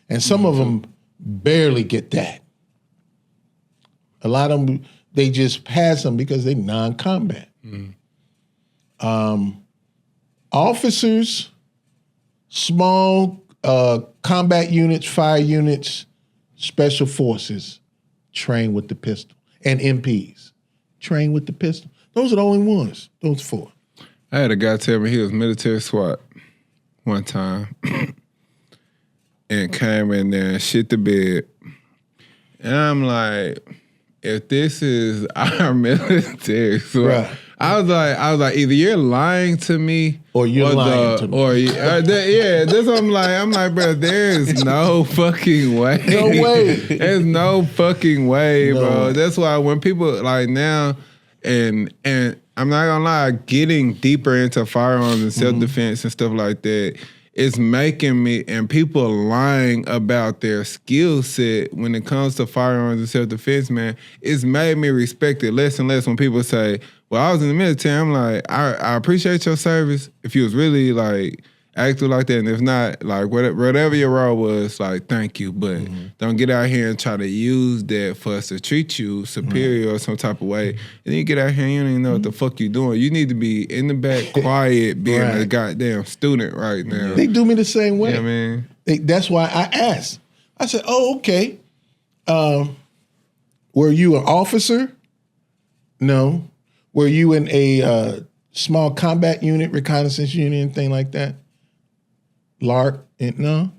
And some of them barely get that. A lot of them, they just pass them because they non-combat. Officers, small combat units, fire units, special forces train with the pistol, and MPs train with the pistol. Those are the only ones. Those 4. I had a guy tell me he was military SWAT one time and came in there and shit the bed. And I'm like, if this is our military SWAT, Right. I was like, either you're lying to me, Or you're lying to me. or yeah, that's what I'm like. I'm like, bro, there is no fucking way. No way. There's no fucking way, No bro. way. That's why when people like now, and I'm not gonna lie, getting deeper into firearms and self-defense and stuff like that, it's making me, and people lying about their skill set when it comes to firearms and self-defense, man, it's made me respect it less and less when people say, well, I was in the military. I'm like, I appreciate your service. If you was really like acting like that, and if not, like whatever your role was, like, thank you. But don't get out here and try to use that for us to treat you superior or some type of way. And then you get out here and you don't even know what the fuck you doing. You need to be in the back, quiet, being a Right. goddamn student right now. They do me the same way. You know what I mean? That's why I asked. I said, "Oh, okay. Were you an officer? No. Were you in a small combat unit, reconnaissance unit, anything like that? LARC? No.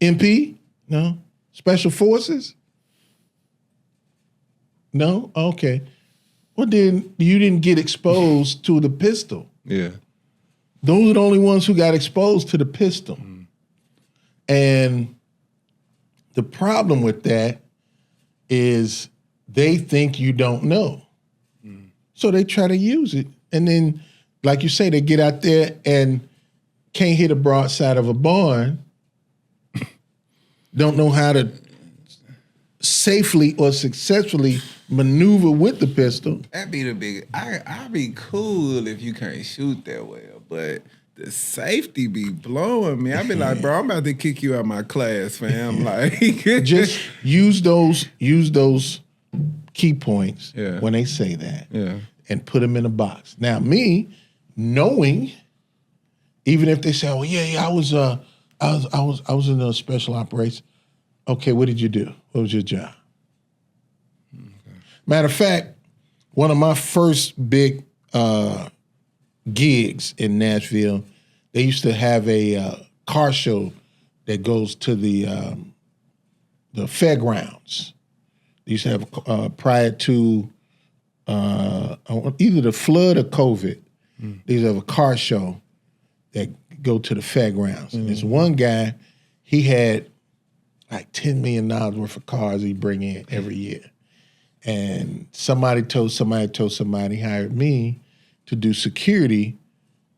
MP? No. Special forces? No. Okay. Well, then you didn't get exposed to the pistol. Yeah. Those are the only ones who got exposed to the pistol. And the problem with that is they think you don't know. So they try to use it. And then, like you say, they get out there and can't hit a broadside of a barn, don't know how to safely or successfully maneuver with the pistol. That'd be the big. I'd be cool if you can't shoot that well, but the safety be blowing me. I'd be like, bro, I'm about to kick you out of my class, fam. Like, Just use those key points when they say that, and put them in a box. Now, me knowing, even if they say, "Oh yeah, I was in a special operation." Okay, what did you do? What was your job? Matter of fact, one of my first big gigs in Nashville, they used to have a car show that goes to the fairgrounds. They used to have prior to either the flood or COVID. They used to have a car show that go to the fairgrounds. And this one guy, he had like $10 million worth of cars he bring in every year. And somebody told somebody, hired me to do security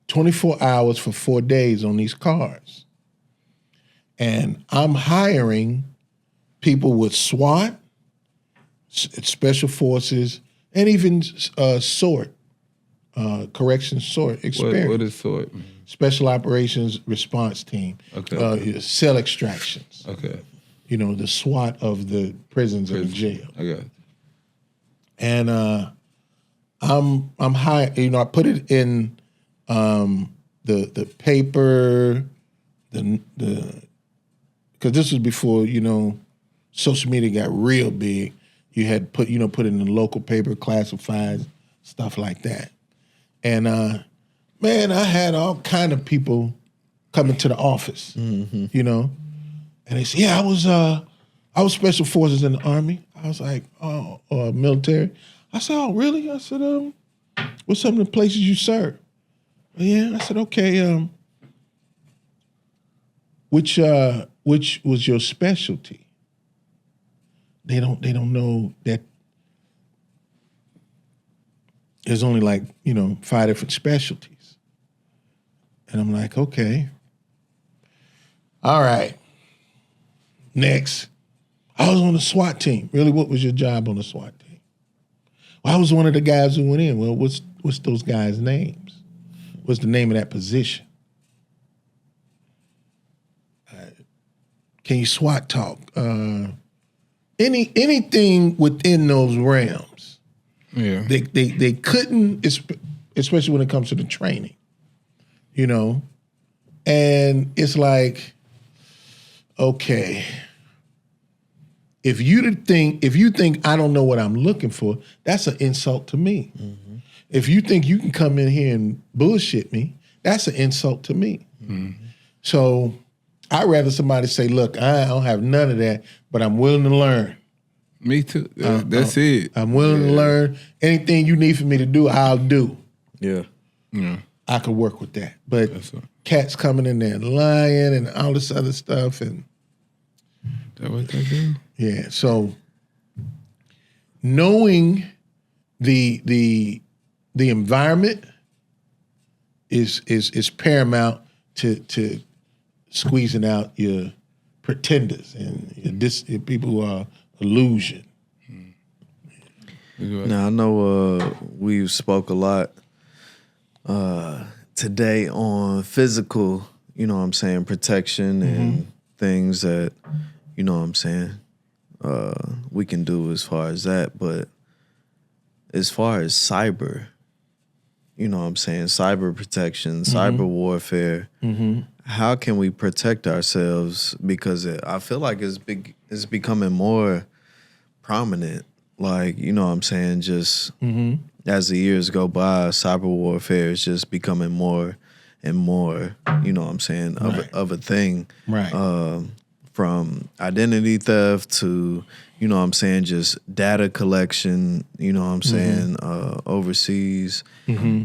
24 hours for 4 days on these cars. And I'm hiring people with SWAT, special forces, and even SORT, correction SORT experience. what is SORT? Special Operations Response Team. Okay. Cell extractions. Okay. You know, the SWAT of the prisons and the jail. Okay. And I'm high. You know, I put it in the paper, because this was before social media got real big. You had put it in the local paper, classifieds, stuff like that. And man, I had all kind of people coming to the office. And they said, "Yeah, I was special forces in the Army." I was like, "Oh, military." I said, "Oh, really?" I said, "What's some of the places you serve?" "Yeah." I said, "Okay, which was your specialty?" They don't know that there's only 5 different specialties. And I'm like, "Okay. All right. Next." "I was on the SWAT team." "Really? What was your job on the SWAT team?" "Well, I was one of the guys who went in." "Well, what's those guys' names? What's the name of that position?" "Can you SWAT talk? anything within those realms. Yeah. They couldn't, especially when it comes to the training, you know? And it's like, okay, if you think I don't know what I'm looking for, that's an insult to me. Mm-hmm. If you think you can come in here and bullshit me, that's an insult to me. Mm-hmm. So I'd rather somebody say, look, I don't have none of that, but I'm willing to learn. Me too. That's it. I'm willing to learn. Anything you need for me to do, I'll do. Yeah. Yeah. I could work with that. But cats coming in there and lying and all this other stuff. And that what they do? Yeah. So knowing the environment is paramount to squeezing out your pretenders and your people who are illusion. Now I know we spoke a lot today on physical, you know what I'm saying, protection and things that, you know what I'm saying, we can do as far as that. But as far as cyber, you know what I'm saying, cyber protection, cyber warfare, how can we protect ourselves? Because I feel like it's becoming more prominent. Like, you know what I'm saying, just as the years go by, cyber warfare is just becoming more and more, you know what I'm saying, of a thing. Right. From identity theft to, you know what I'm saying, just data collection, you know what I'm saying, overseas,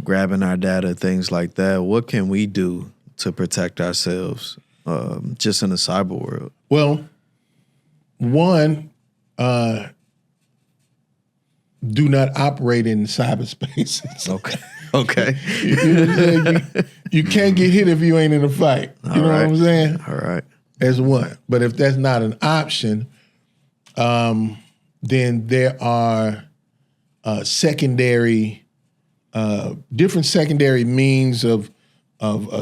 grabbing our data, things like that. What can we do to protect ourselves just in the cyber world? Well, one, do not operate in cyberspace. Okay. You can't get hit if you ain't in a fight. You know what I'm saying? All right. That's one. But if that's not an option, then there are different secondary means of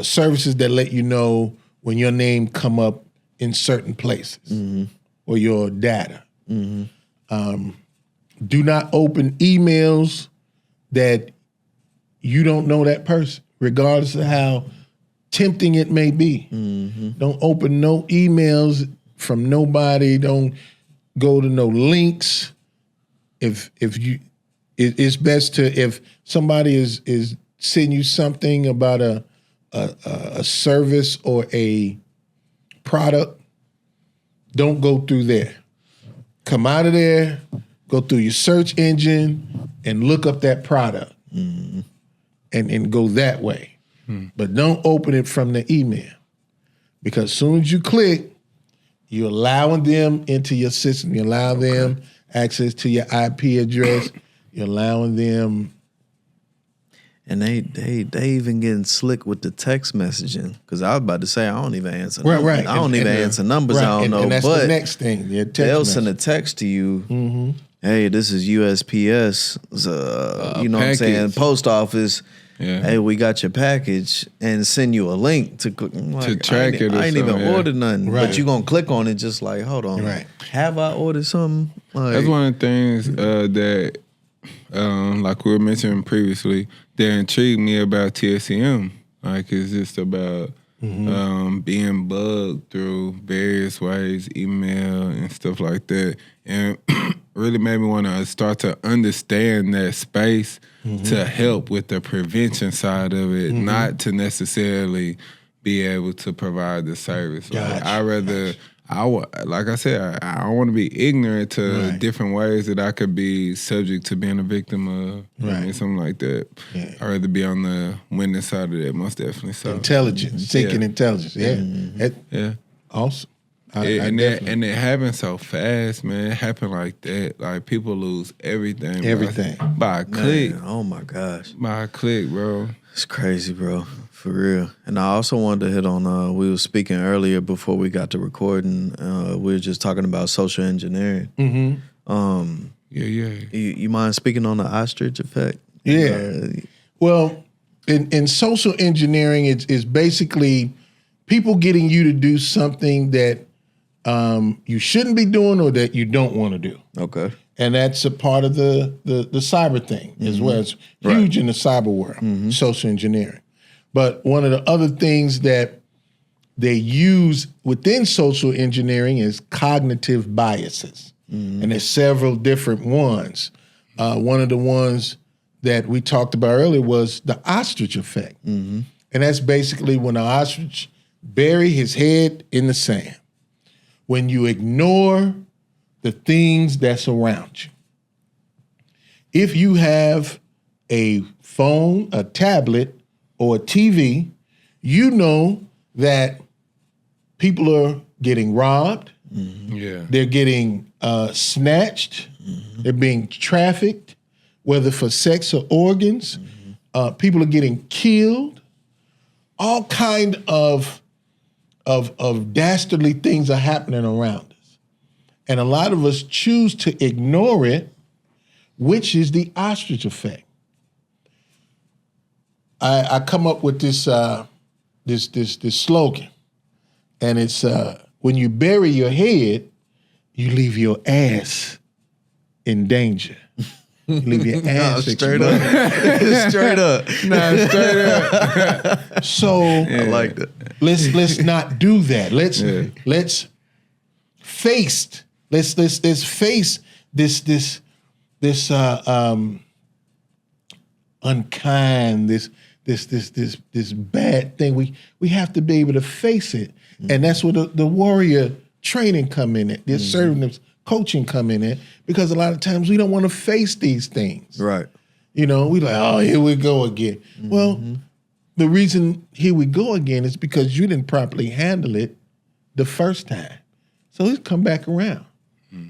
services that let you know when your name come up in certain places or your data. Do not open emails that you don't know that person, regardless of how tempting it may be. Don't open no emails from nobody. Don't go to no links. It's best to, if somebody is sending you something about a service or a product, don't go through there. Come out of there, go through your search engine and look up that product and go that way. But don't open it from the email, because as soon as you click, you're allowing them into your system. You allow them access to your IP address. You're allowing them. And they even getting slick with the text messaging, because I was about to say I don't even answer. Right. I don't even answer numbers. I don't know. And that's but the next thing. They'll send a text to you. Hey, this is USPS. You know what I'm saying? Post office. Yeah. Hey, we got your package, and send you a link to track it. I ain't even ordered nothing, Right. but you gonna click on it just like, hold on, have I ordered something? Like, That's one of the things that, like we were mentioning previously, that intrigued me about TSCM. Like, it's just about being bugged through various ways, email and stuff like that, and really made me want to start to understand that space to help with the prevention side of it, not to necessarily be able to provide the service. Like, like I said, I don't want to be ignorant to different ways that I could be subject to being a victim of, something like that. Yeah. I'd rather be on the winning side of that, most definitely. So intelligence, seeking intelligence. Yeah. Awesome. And it happened so fast, man. It happened like that. Like, people lose everything. By a click. Man, oh my gosh. By a click, bro. It's crazy, bro. For real. And I also wanted to hit on, we were speaking earlier before we got to recording. We were just talking about social engineering. You mind speaking on the ostrich effect? Yeah. Well, in social engineering, it's basically people getting you to do something that you shouldn't be doing or that you don't want to do. Okay. And that's a part of the cyber thing as well. It's huge in the cyber world, social engineering. But one of the other things that they use within social engineering is cognitive biases. And there's several different ones. One of the ones that we talked about earlier was the ostrich effect. And that's basically when an ostrich bury his head in the sand. When you ignore the things that's around you. If you have a phone, a tablet, or a TV, you know that people are getting robbed. Yeah. They're getting snatched. They're being trafficked, whether for sex or organs. People are getting killed. All kind of dastardly things are happening around us. And a lot of us choose to ignore it, which is the ostrich effect. I come up with this this slogan, and it's when you bury your head, you leave your ass in danger. You leave your ass straight up. Straight up. Nah, straight up. So I like that. let's not do that. Let's face this unkind, this bad thing. We have to be able to face it. And that's where the warrior training come in at, the assertiveness coaching come in at, because a lot of times we don't want to face these things. Right. You know, we like, oh, here we go again. Well, the reason here we go again is because you didn't properly handle it the first time. So it's come back around.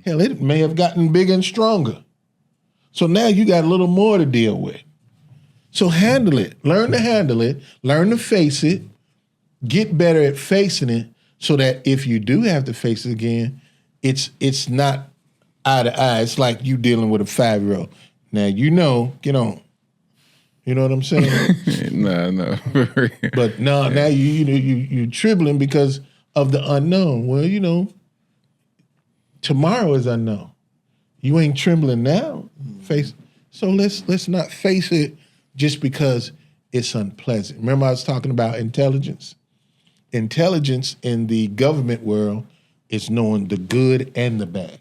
Hell, it may have gotten bigger and stronger. So now you got a little more to deal with. So handle it. Learn to handle it. Learn to face it. Get better at facing it so that if you do have to face it again, it's not eye to eye. It's like you dealing with a 5-year-old. Now, get on. You know what I'm saying? No. But now you trembling because of the unknown. Well, tomorrow is unknown. You ain't trembling now. So let's not face it just because it's unpleasant. Remember I was talking about intelligence? Intelligence in the government world is knowing the good and the bad.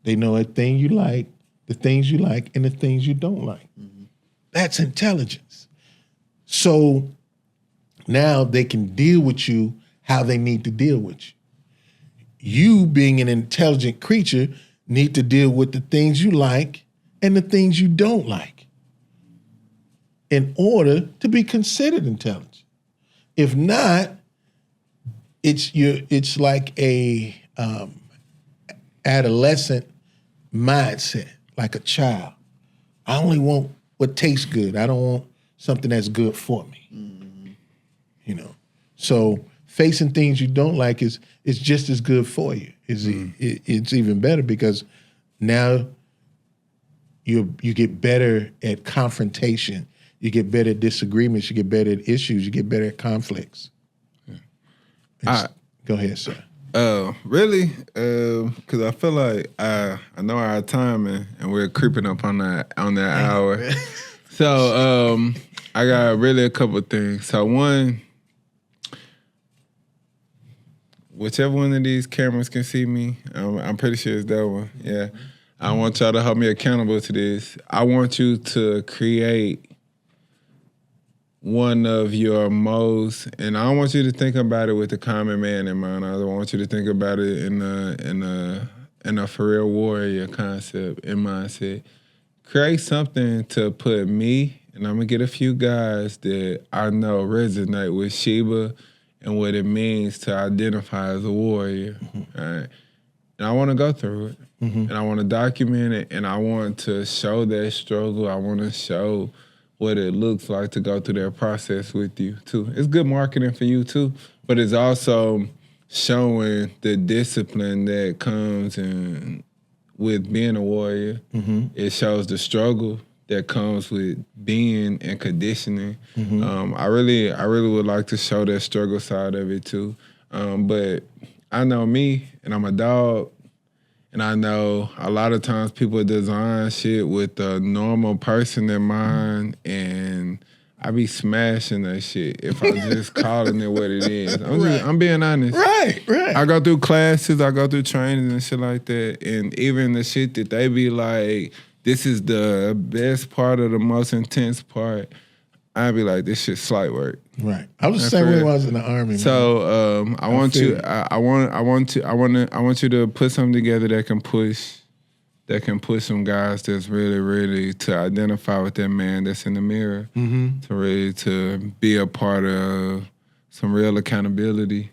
They know the things you like, and the things you don't like. That's intelligence. So now they can deal with you how they need to deal with you. You, being an intelligent creature, need to deal with the things you like and the things you don't like in order to be considered intelligent. If not, it's like a adolescent mindset, like a child. I only want what tastes good. I don't want something that's good for me. So facing things you don't like is just as good for you. It's even better because now you get better at confrontation. You get better at disagreements. You get better at issues. You get better at conflicts. Go ahead, sir. Really? Because I feel like I know our timing and we're creeping up on that hour. So I got really a couple of things. So one, whichever one of these cameras can see me, I'm pretty sure it's that one. Yeah. I want y'all to hold me accountable to this. I want you to create one of your most, and I don't want you to think about it with the common man in mind. I want you to think about it in a for real warrior concept and mindset. Create something to put me, and I'm gonna get a few guys that I know resonate with Sheba and what it means to identify as a warrior. All right. And I want to go through it, and I want to document it, and I want to show that struggle. I want to show what it looks like to go through that process with you, too. It's good marketing for you, too, but it's also showing the discipline that comes in with being a warrior. It shows the struggle that comes with being and conditioning. I really would like to show that struggle side of it, too. But I know me, and I'm a dog, and I know a lot of times people design shit with a normal person in mind, and I be smashing that shit if I just calling it what it is. I'm being honest. Right. I go through classes, I go through trainings and shit like that, and even the shit that they be like, this is the best part of the most intense part, I be like, this shit slight work. Right. I was the same way when I was in the Army. So I want you to put something together that can push some guys that's really, really to identify with that man that's in the mirror, to be a part of some real accountability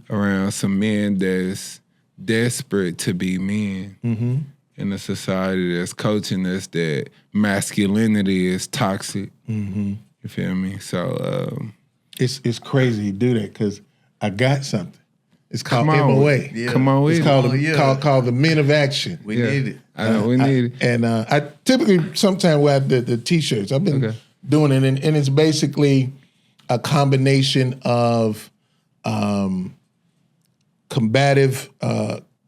around some men that's desperate to be men in a society that's coaching us that masculinity is toxic. You feel me? So it's crazy to do that because I got something. It's called MOA. Come on with it's called the Men of Action. We need it. I know we need it. And I typically sometimes wear the T-shirts. I've been doing it, and it's basically a combination of combative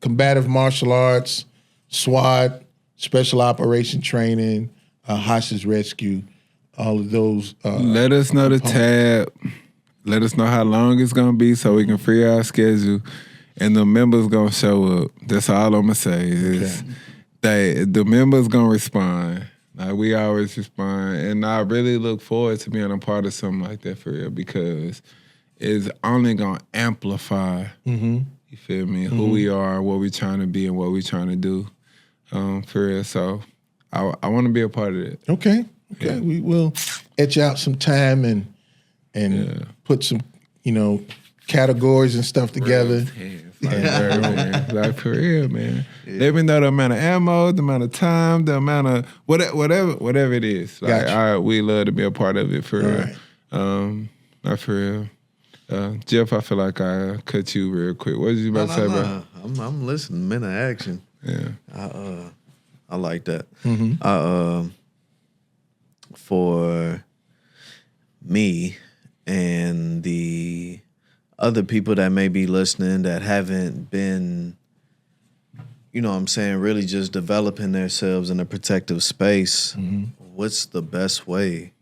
martial arts, SWAT, special operation training, hostage rescue, all of those. Let us know the tab. Let us know how long it's gonna be so we can free our schedule, and the members gonna show up. That's all I'm gonna say is the members gonna respond. Like we always respond, and I really look forward to being a part of something like that for real because it's only gonna amplify. You feel me? Who we are, what we trying to be, and what we trying to do for real. So I want to be a part of it. Okay. Yeah. We will etch out some time and put some, categories and stuff together. Like for real, man. Let me know the amount of ammo, the amount of time, the amount of whatever it is. Like, we love to be a part of it for real. Not for real. Jeff, I feel like I cut you real quick. What did you about to say, bro? I'm listening. Men of action. Yeah. I like that. For me and the other people that may be listening that haven't been, really just developing themselves in a protective space, what's the best way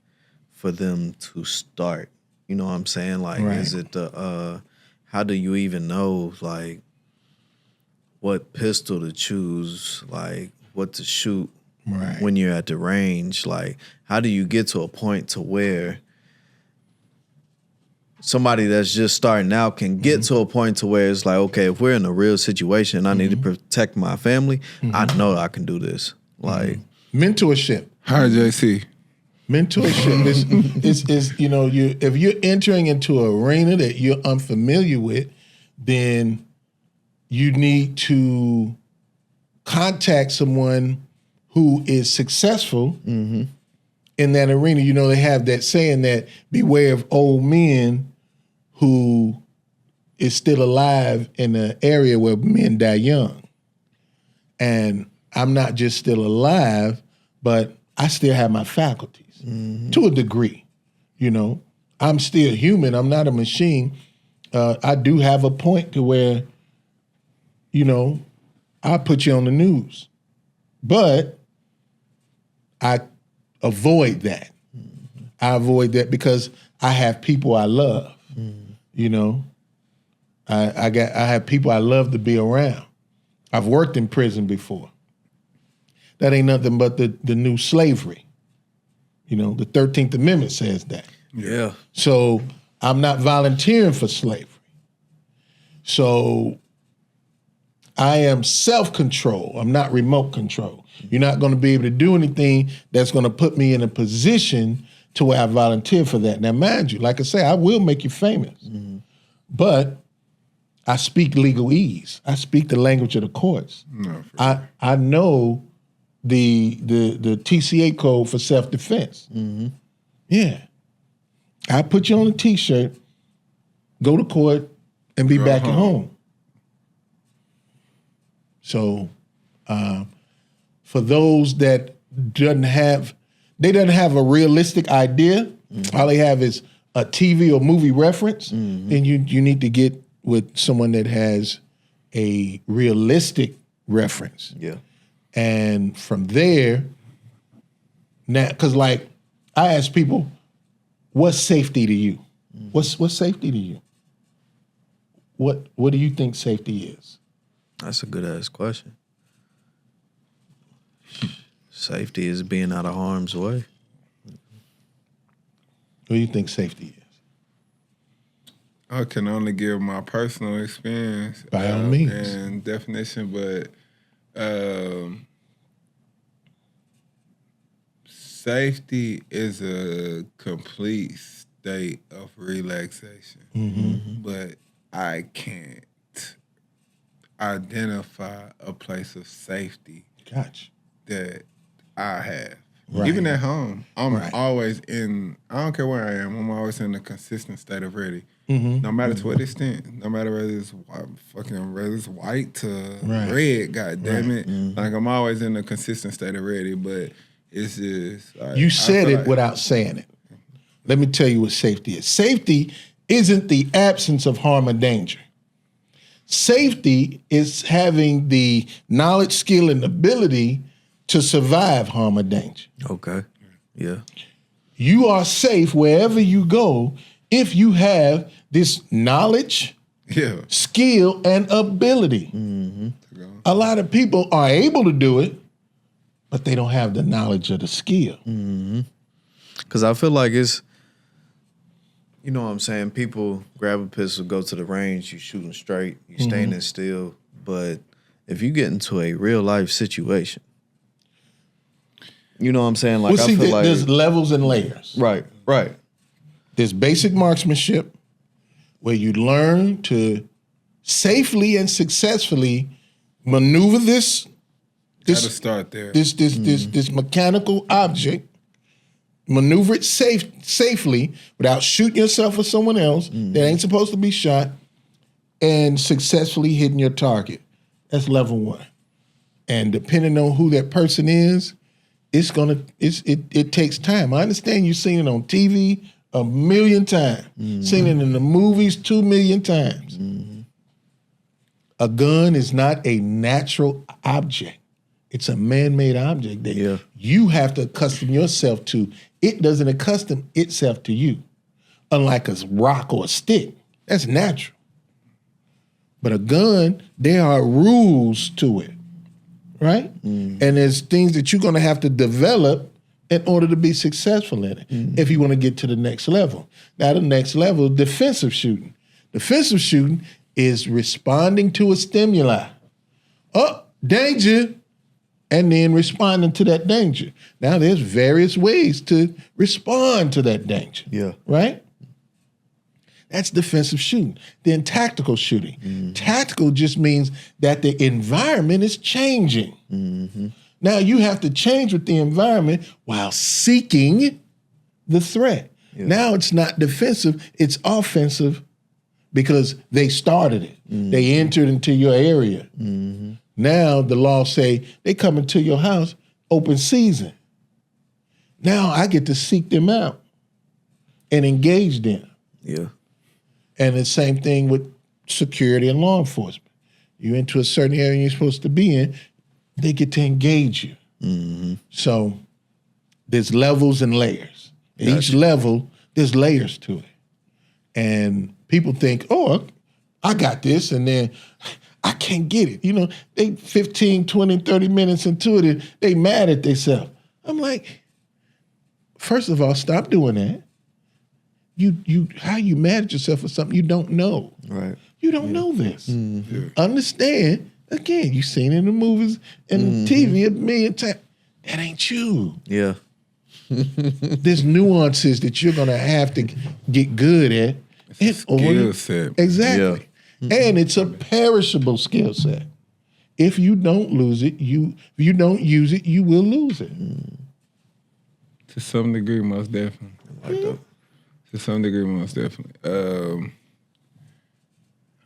for them to start? You know what I'm saying? Like, is it how do you even know, like, what pistol to choose, like, what to shoot when you're at the range? Like, how do you get to a point to where somebody that's just starting out can get to a point to where it's like, okay, if we're in a real situation and I need to protect my family, I know I can do this. Like mentorship. Hi, JC. Mentorship is if you're entering into an arena that you're unfamiliar with, then you need to contact someone who is successful in that arena. They have that saying that beware of old men who is still alive in an area where men die young. And I'm not just still alive, but I still have my faculties to a degree. I'm still human. I'm not a machine. I do have a point to where, I put you on the news, but I avoid that. I avoid that because I have people I love. I have people I love to be around. I've worked in prison before. That ain't nothing but the new slavery. The 13th Amendment says that. Yeah. So I'm not volunteering for slavery. So I am self-control. I'm not remote control. You're not going to be able to do anything that's going to put me in a position to where I volunteer for that. Now, mind you, like I say, I will make you famous. But I speak legalese. I speak the language of the courts. I know the TCA code for self-defense. Yeah. I put you on a T-shirt, go to court, and be back at home. So for those that doesn't have a realistic idea, all they have is a TV or movie reference, then you need to get with someone that has a realistic reference. Yeah. And from there, now, because like I ask people, what's safety to you? What's safety to you? What do you think safety is? That's a good ass question. Safety is being out of harm's way. What do you think safety is? I can only give my personal experience By all means. and definition, but safety is a complete state of relaxation. But I can't identify a place of safety Gotcha. that I have. Right. Even at home, I'm Right. always I don't care where I am, I'm always in a consistent state of ready. No matter to what extent, no matter whether it's white to Right. red, god damn it. Like I'm always in a consistent state of ready, but it's just like, You I said feel it like- without saying it. Let me tell you what safety is. Safety isn't the absence of harm or danger. Safety is having the knowledge, skill, and ability to survive harm or danger. Okay. Yeah. You are safe wherever you go if you have this knowledge, Yeah. skill, and ability. A lot of people are able to do it, but they don't have the knowledge or the skill. Because I feel like it's, you know what I'm saying? People grab a pistol, go to the range, you shooting straight, you standing still. But if you get into a real life situation, you know what I'm saying? Like, Well, I see, feel like. there's levels and layers. Right, right. There's basic marksmanship, where you learn to safely and successfully maneuver this Gotta start there. this mechanical object, maneuver it safely without shooting yourself or someone else that ain't supposed to be shot, and successfully hitting your target. That's level one. And depending on who that person is, it takes time. I understand you've seen it on TV a million times, seen it in the movies 2 million times. A gun is not a natural object. It's a man-made object that you have to accustom yourself to. It doesn't accustom itself to you, unlike a rock or a stick. That's natural. But a gun, there are rules to it, right? And there's things that you're going to have to develop in order to be successful in it if you want to get to the next level. Now, the next level is defensive shooting. Defensive shooting is responding to a stimuli. Oh, danger! And then responding to that danger. Now, there's various ways to respond to that danger. Yeah. Right? That's defensive shooting. Then tactical shooting. Tactical just means that the environment is changing. Now, you have to change with the environment while seeking the threat. Now, it's not defensive, it's offensive because they started it. They entered into your area. Now the law say they come into your house, open season. Now I get to seek them out and engage them. Yeah. And the same thing with security and law enforcement. You into a certain area you're supposed to be in, they get to engage you. So there's levels and layers. Each level, there's layers to it. And people think, oh, I got this, and then I can't get it. You know, they 15, 20, 30 minutes into it, and they mad at themselves. I'm like, first of all, stop doing that. How you mad at yourself for something you don't know? Right. You don't know this. Understand, again, you've seen it in the movies and TV a million times. That ain't you. Yeah. There's nuances that you're gonna have to get good at. Skill set. Exactly. And it's a perishable skill set. If you don't lose it, if you don't use it, you will lose it. To some degree, most definitely. Like that. To some degree, most definitely.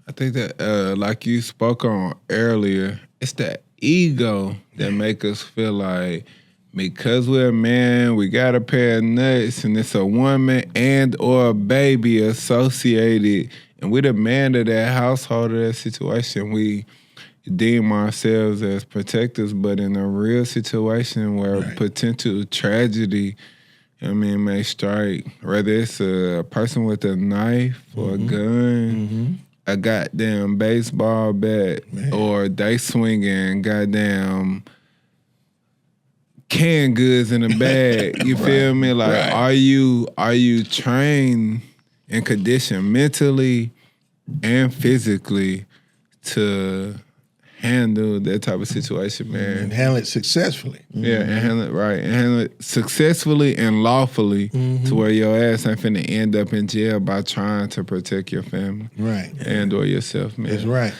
I think that, like you spoke on earlier, it's that ego that make us feel like because we're a man, we got a pair of nuts, and it's a woman and or a baby associated and we the man of that household or that situation. We deem ourselves as protectors, but in a real situation where potential tragedy, may strike, whether it's a person with a knife or a gun, a goddamn baseball bat, or they swinging goddamn canned goods in a bag. You feel me? Like, are you trained and conditioned mentally and physically to handle that type of situation, man? And handle it successfully. Yeah, and handle it successfully and lawfully to where your ass ain't finna end up in jail by trying to protect your family. Right. And or yourself, man. That's right.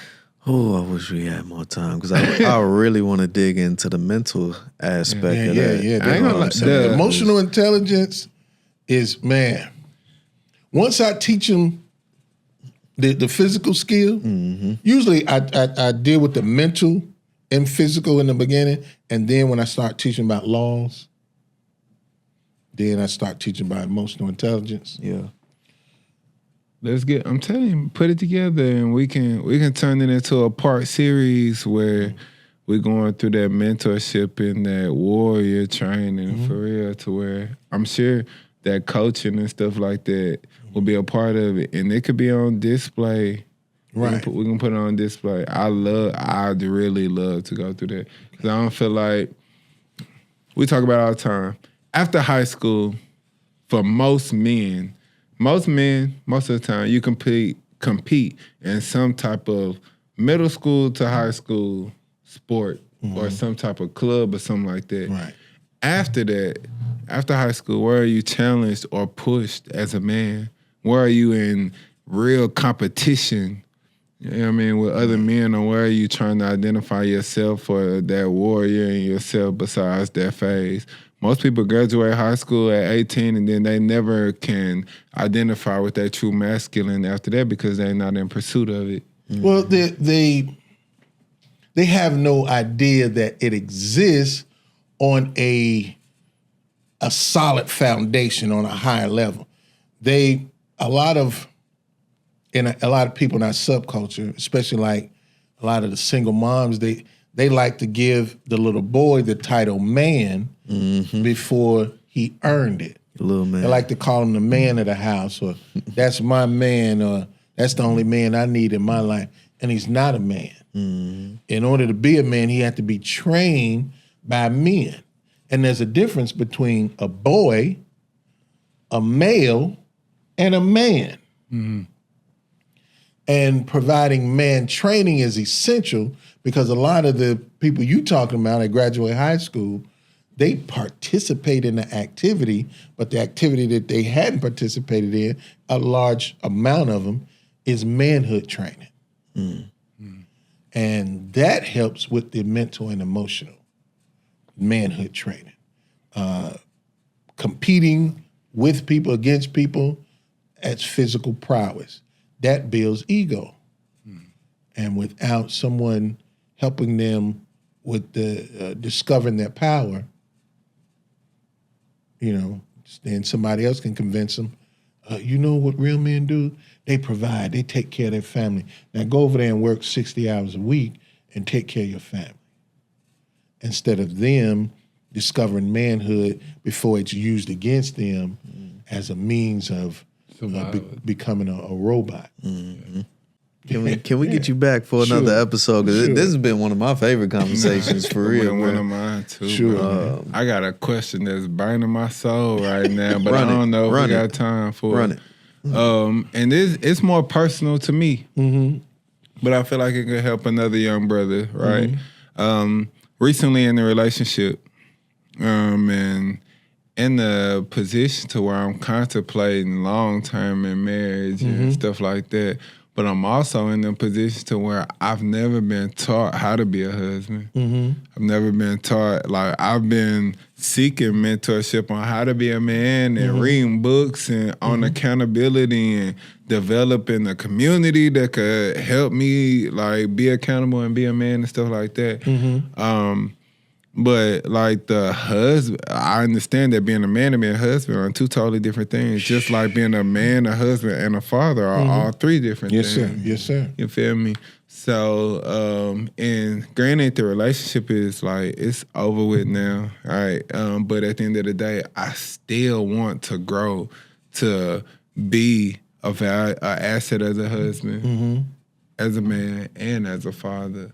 Oh, I wish we had more time because I really want to dig into the mental aspect of that. Yeah. I ain't gonna lie, The emotional intelligence is, man, once I teach them the physical skill, usually I deal with the mental and physical in the beginning, and then when I start teaching about laws, then I start teaching about emotional intelligence. Yeah. I'm telling you, put it together and we can turn it into a part series where we're going through that mentorship and that warrior training for real, to where I'm sure that coaching and stuff like that will be a part of it, and it could be on display. Right. We can put it on display. I'd really love to go through that because I don't feel like we talk about it all the time. After high school, for most men, most of the time, you compete in some type of middle school to high school sport or some type of club or something like that. Right. After that, after high school, where are you challenged or pushed as a man? Where are you in real competition, you know what I mean, with other men, or where are you trying to identify yourself or that warrior in yourself besides that phase? Most people graduate high school at 18 and then they never can identify with that true masculine after that because they're not in pursuit of it. Well, they have no idea that it exists on a solid foundation on a higher level. A lot of people in our subculture, especially like a lot of the single moms, they like to give the little boy the title man before he earned it. Little man. They like to call him the man of the house, or that's my man, or that's the only man I need in my life. And he's not a man. In order to be a man, he had to be trained by men. And there's a difference between a boy, a male, and a man. And providing man training is essential because a lot of the people you talking about that graduate high school, they participate in the activity, but the activity that they hadn't participated in, a large amount of them, is manhood training. And that helps with the mental and emotional manhood training. Competing with people, against people, that's physical prowess. That builds ego. And without someone helping them with the discovering their power, then somebody else can convince them, you know what real men do? They provide, they take care of their family. Now go over there and work 60 hours a week and take care of your family. Instead of them discovering manhood before it's used against them as a means of becoming a robot. Can we get you back for another episode? Because this has been one of my favorite conversations for real. One of mine too. Sure. I got a question that's burning my soul right now, but I don't know if we got time for Run it. And it's more personal to me, but I feel like it could help another young brother, right? Recently in a relationship, and in the position to where I'm contemplating long-term in marriage and stuff like that. But I'm also in a position to where I've never been taught how to be a husband. I've never been taught, I've been seeking mentorship on how to be a man and reading books and on accountability and developing a community that could help me, be accountable and be a man and stuff like that. But like the husband, I understand that being a man and being a husband are two totally different things. Just like being a man, a husband, and a father are all three different Yes, things. sir. Yes, sir. You feel me? So, and granted, the relationship is like, it's over with now, all right? But at the end of the day, I still want to grow to be a asset as a husband, as a man, and as a father.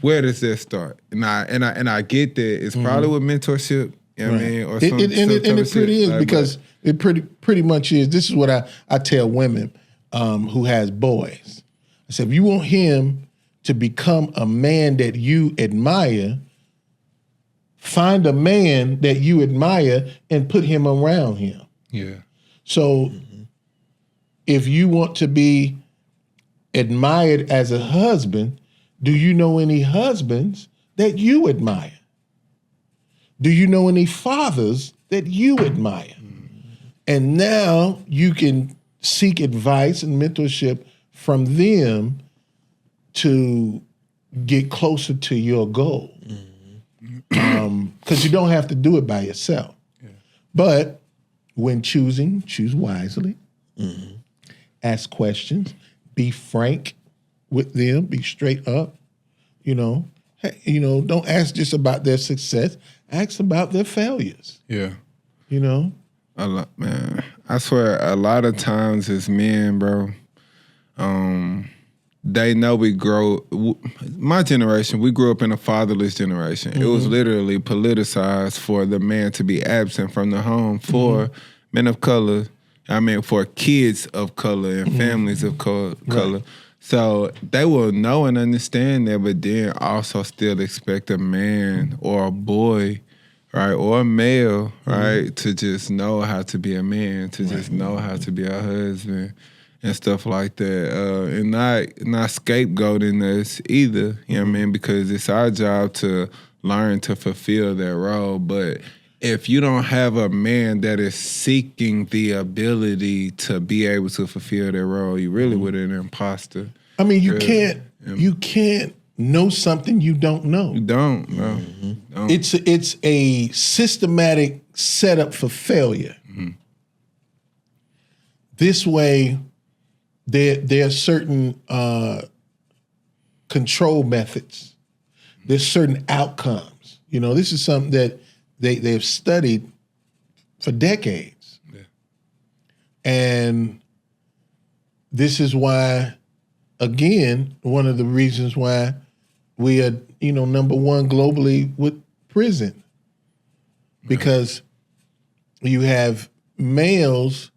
Where does that start? And I get that it's probably with mentorship. You know what I mean? Or some, it pretty is, because it pretty much is. This is what I tell women who has boys. I said, if you want him to become a man that you admire, find a man that you admire and put him around him. Yeah. So if you want to be admired as a husband, do you know any husbands that you admire? Do you know any fathers that you admire? And now you can seek advice and mentorship from them to get closer to your goal. Because you don't have to do it by yourself. Yeah. But when choosing, choose wisely. Ask questions. Be frank with them. Be straight up. Hey, don't ask just about their success. Ask about their failures. Yeah. A lot, man. I swear, a lot of times as men, bro, they know we grow. My generation, we grew up in a fatherless generation. It was literally politicized for the man to be absent from the home for men of color. I mean, for kids of color and families of color. Right. So they will know and understand that, but then also still expect a man or a boy, right, or a male, right, to just know how to be a man, to just know how to be a husband and stuff like that, and not scapegoating us either. You know what I mean? Because it's our job to learn to fulfill that role, but if you don't have a man that is seeking the ability to be able to fulfill that role, you really with an imposter. I mean, you can't know something you don't know. You don't, bro. Don't. It's a systematic setup for failure. This way, there are certain control methods. There's certain outcomes. This is something that they've studied for decades. Yeah. And this is why, again, one of the reasons why we are, number one globally with prison. Because you have males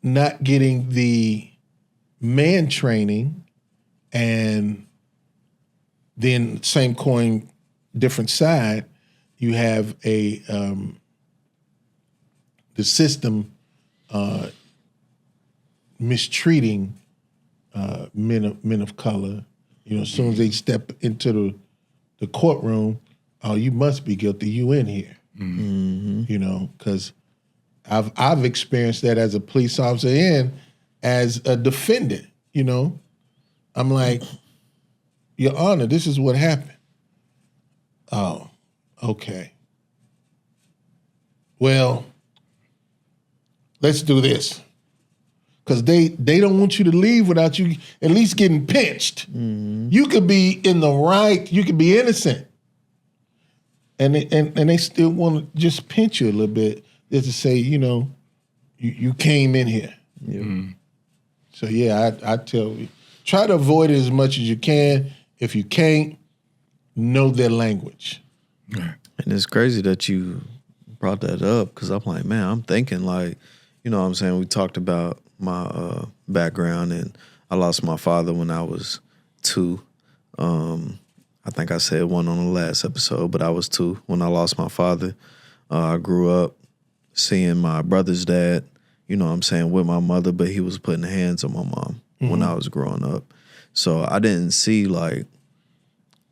not getting the man training, and then same coin, different side, you have the system mistreating men of color. As soon as they step into the courtroom, oh, you must be guilty. You in here, because I've experienced that as a police officer and as a defendant. I'm like, Your Honor, this is what happened. Oh. Okay. Well, let's do this. Because they don't want you to leave without you at least getting pinched. You could be in the right, you could be innocent. And they still want to just pinch you a little bit, just to say, you came in here. So yeah, I tell you, try to avoid it as much as you can. If you can't, know their language. And it's crazy that you brought that up, because I'm like, man, I'm thinking like, what I'm saying? We talked about my background, and I lost my father when I was 2. I think I said one on the last episode, but I was 2 when I lost my father. I grew up seeing my brother's dad, with my mother, but he was putting hands on my mom when I was growing up. So I didn't see like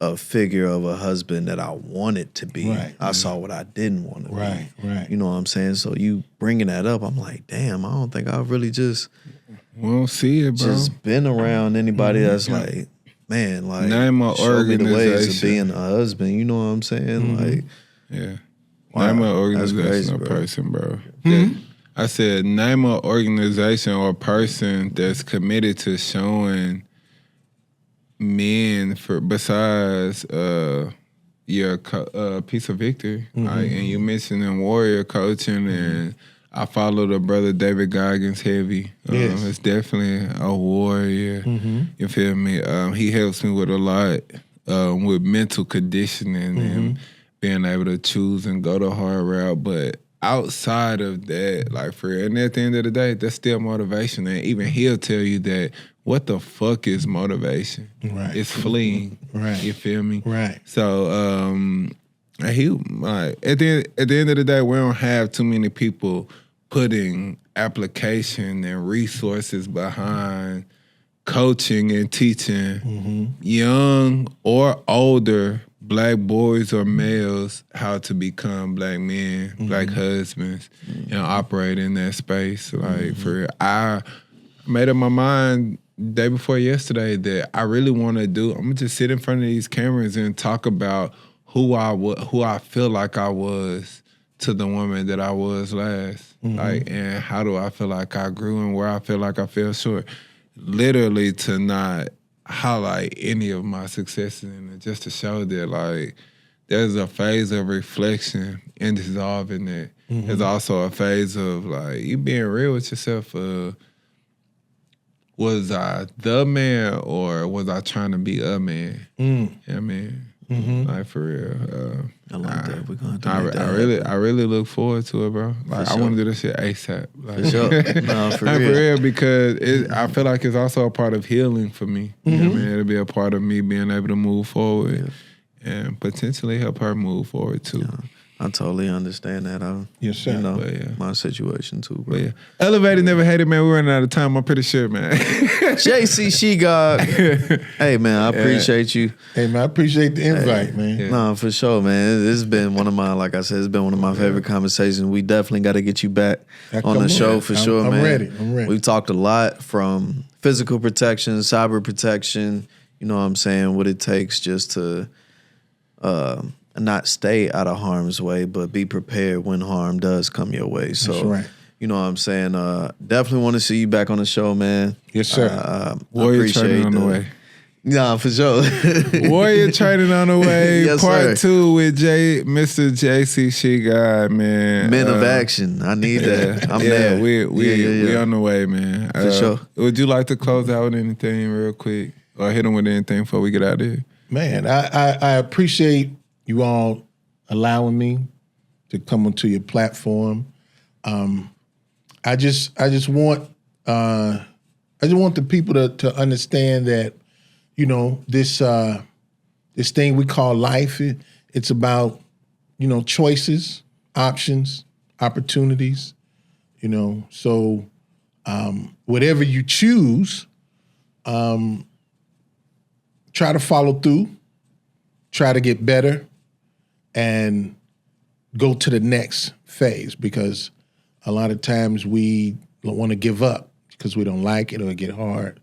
a figure of a husband that I wanted to be. Right. I saw what I didn't want to be. Right. You know what I'm saying? So you bringing that up, I'm like, damn, I don't think I've really just we don't see it, bro. Just been around anybody that's like man, like name an show me the ways of organization. being a husband. You know what I'm saying? Like, Yeah. wow, Name an that's organization crazy, or bro. person, bro. Yeah. I said, name an organization or person that's committed to showing men for besides your piece of victory. Like, and you mentioned in warrior coaching, and I follow the brother David Goggins heavy. Yes. It's definitely a warrior. You feel me? He helps me with a lot with mental conditioning and being able to choose and go the hard route. But outside of that, like for real, and at the end of the day, that's still motivation. And even he'll tell you that what the fuck is motivation? Right. It's fleeing. Right. You feel me? Right. So he like at the end of the day, we don't have too many people putting application and resources behind coaching and teaching young or older Black boys or males how to become Black men, Black husbands, and operate in that space. Like for real. I made up my mind day before yesterday that I really want to do. I'm gonna just sit in front of these cameras and talk about who I feel like I was to the woman that I was last. Like, and how do I feel like I grew and where I feel like I fell short. Literally to not highlight any of my successes in it, just to show that like there's a phase of reflection and dissolving that. There's also a phase of like you being real with yourself. Was I the man or was I trying to be a man? Yeah, I mean, like for real. I like that. We're gonna have to make that I really look forward to it, bro. Like I sure. want to do this shit ASAP. Like, For sure. No, for like, real. because I feel like it's also a part of healing for me. You know what I mean? It'll be a part of me being able to move forward and potentially help her move forward too. I totally understand that. Yes, sir. You know, But yeah. my situation too, bro. But yeah. Elevated never hated, man. We're running out of time, I'm pretty sure, man. JC Shegog. Hey, man, I appreciate you. Hey, man, I appreciate the invite, man. Yeah. No, for sure, man. This has been one of my, like I said, it's been one of my favorite conversations. We definitely got to get you back Yeah, on come the show on. for sure, I'm man. ready. I'm ready. We've talked a lot from physical protection, cyber protection, you know what I'm saying, what it takes just to not stay out of harm's way, but be prepared when harm does come your way. So, That's right. you know what I'm saying? Definitely want to see you back on the show, man. Yes, sir. I Warrior appreciate training on the way. Nah, for sure. Warrior training on the way. Yes, Part sir. 2 with Mr. JC Shegog, man. Men of action. I need that. I'm there. We on the way, man. For sure. Would you like to close out with anything real quick? Or hit them with anything before we get out of here? Man, I appreciate you all allowing me to come onto your platform. I just want the people to understand that, you know, this thing we call life, it's about, you know, choices, options, opportunities, you know. So whatever you choose, try to follow through, try to get better, and go to the next phase, because a lot of times we don't want to give up because we don't like it or get hard.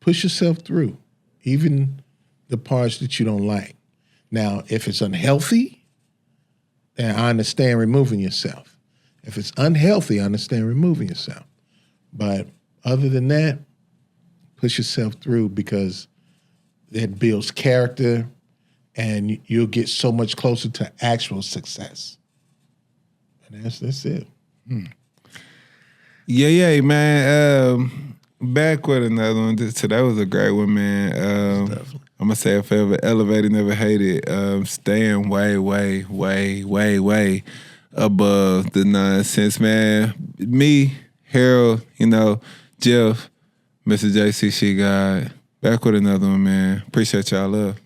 Push yourself through, even the parts that you don't like. Now, if it's unhealthy, then I understand removing yourself. If it's unhealthy, I understand removing yourself. But other than that, push yourself through, because that builds character, and you'll get so much closer to actual success. And that's it. Yeah, man. Back with another one. Today was a great one, man. I'm gonna say it forever. Elevated, never hated. Staying way above the nonsense, man. Me, Harold, you know, Jeff, Mr. JC Shegog. Back with another one, man. Appreciate y'all love.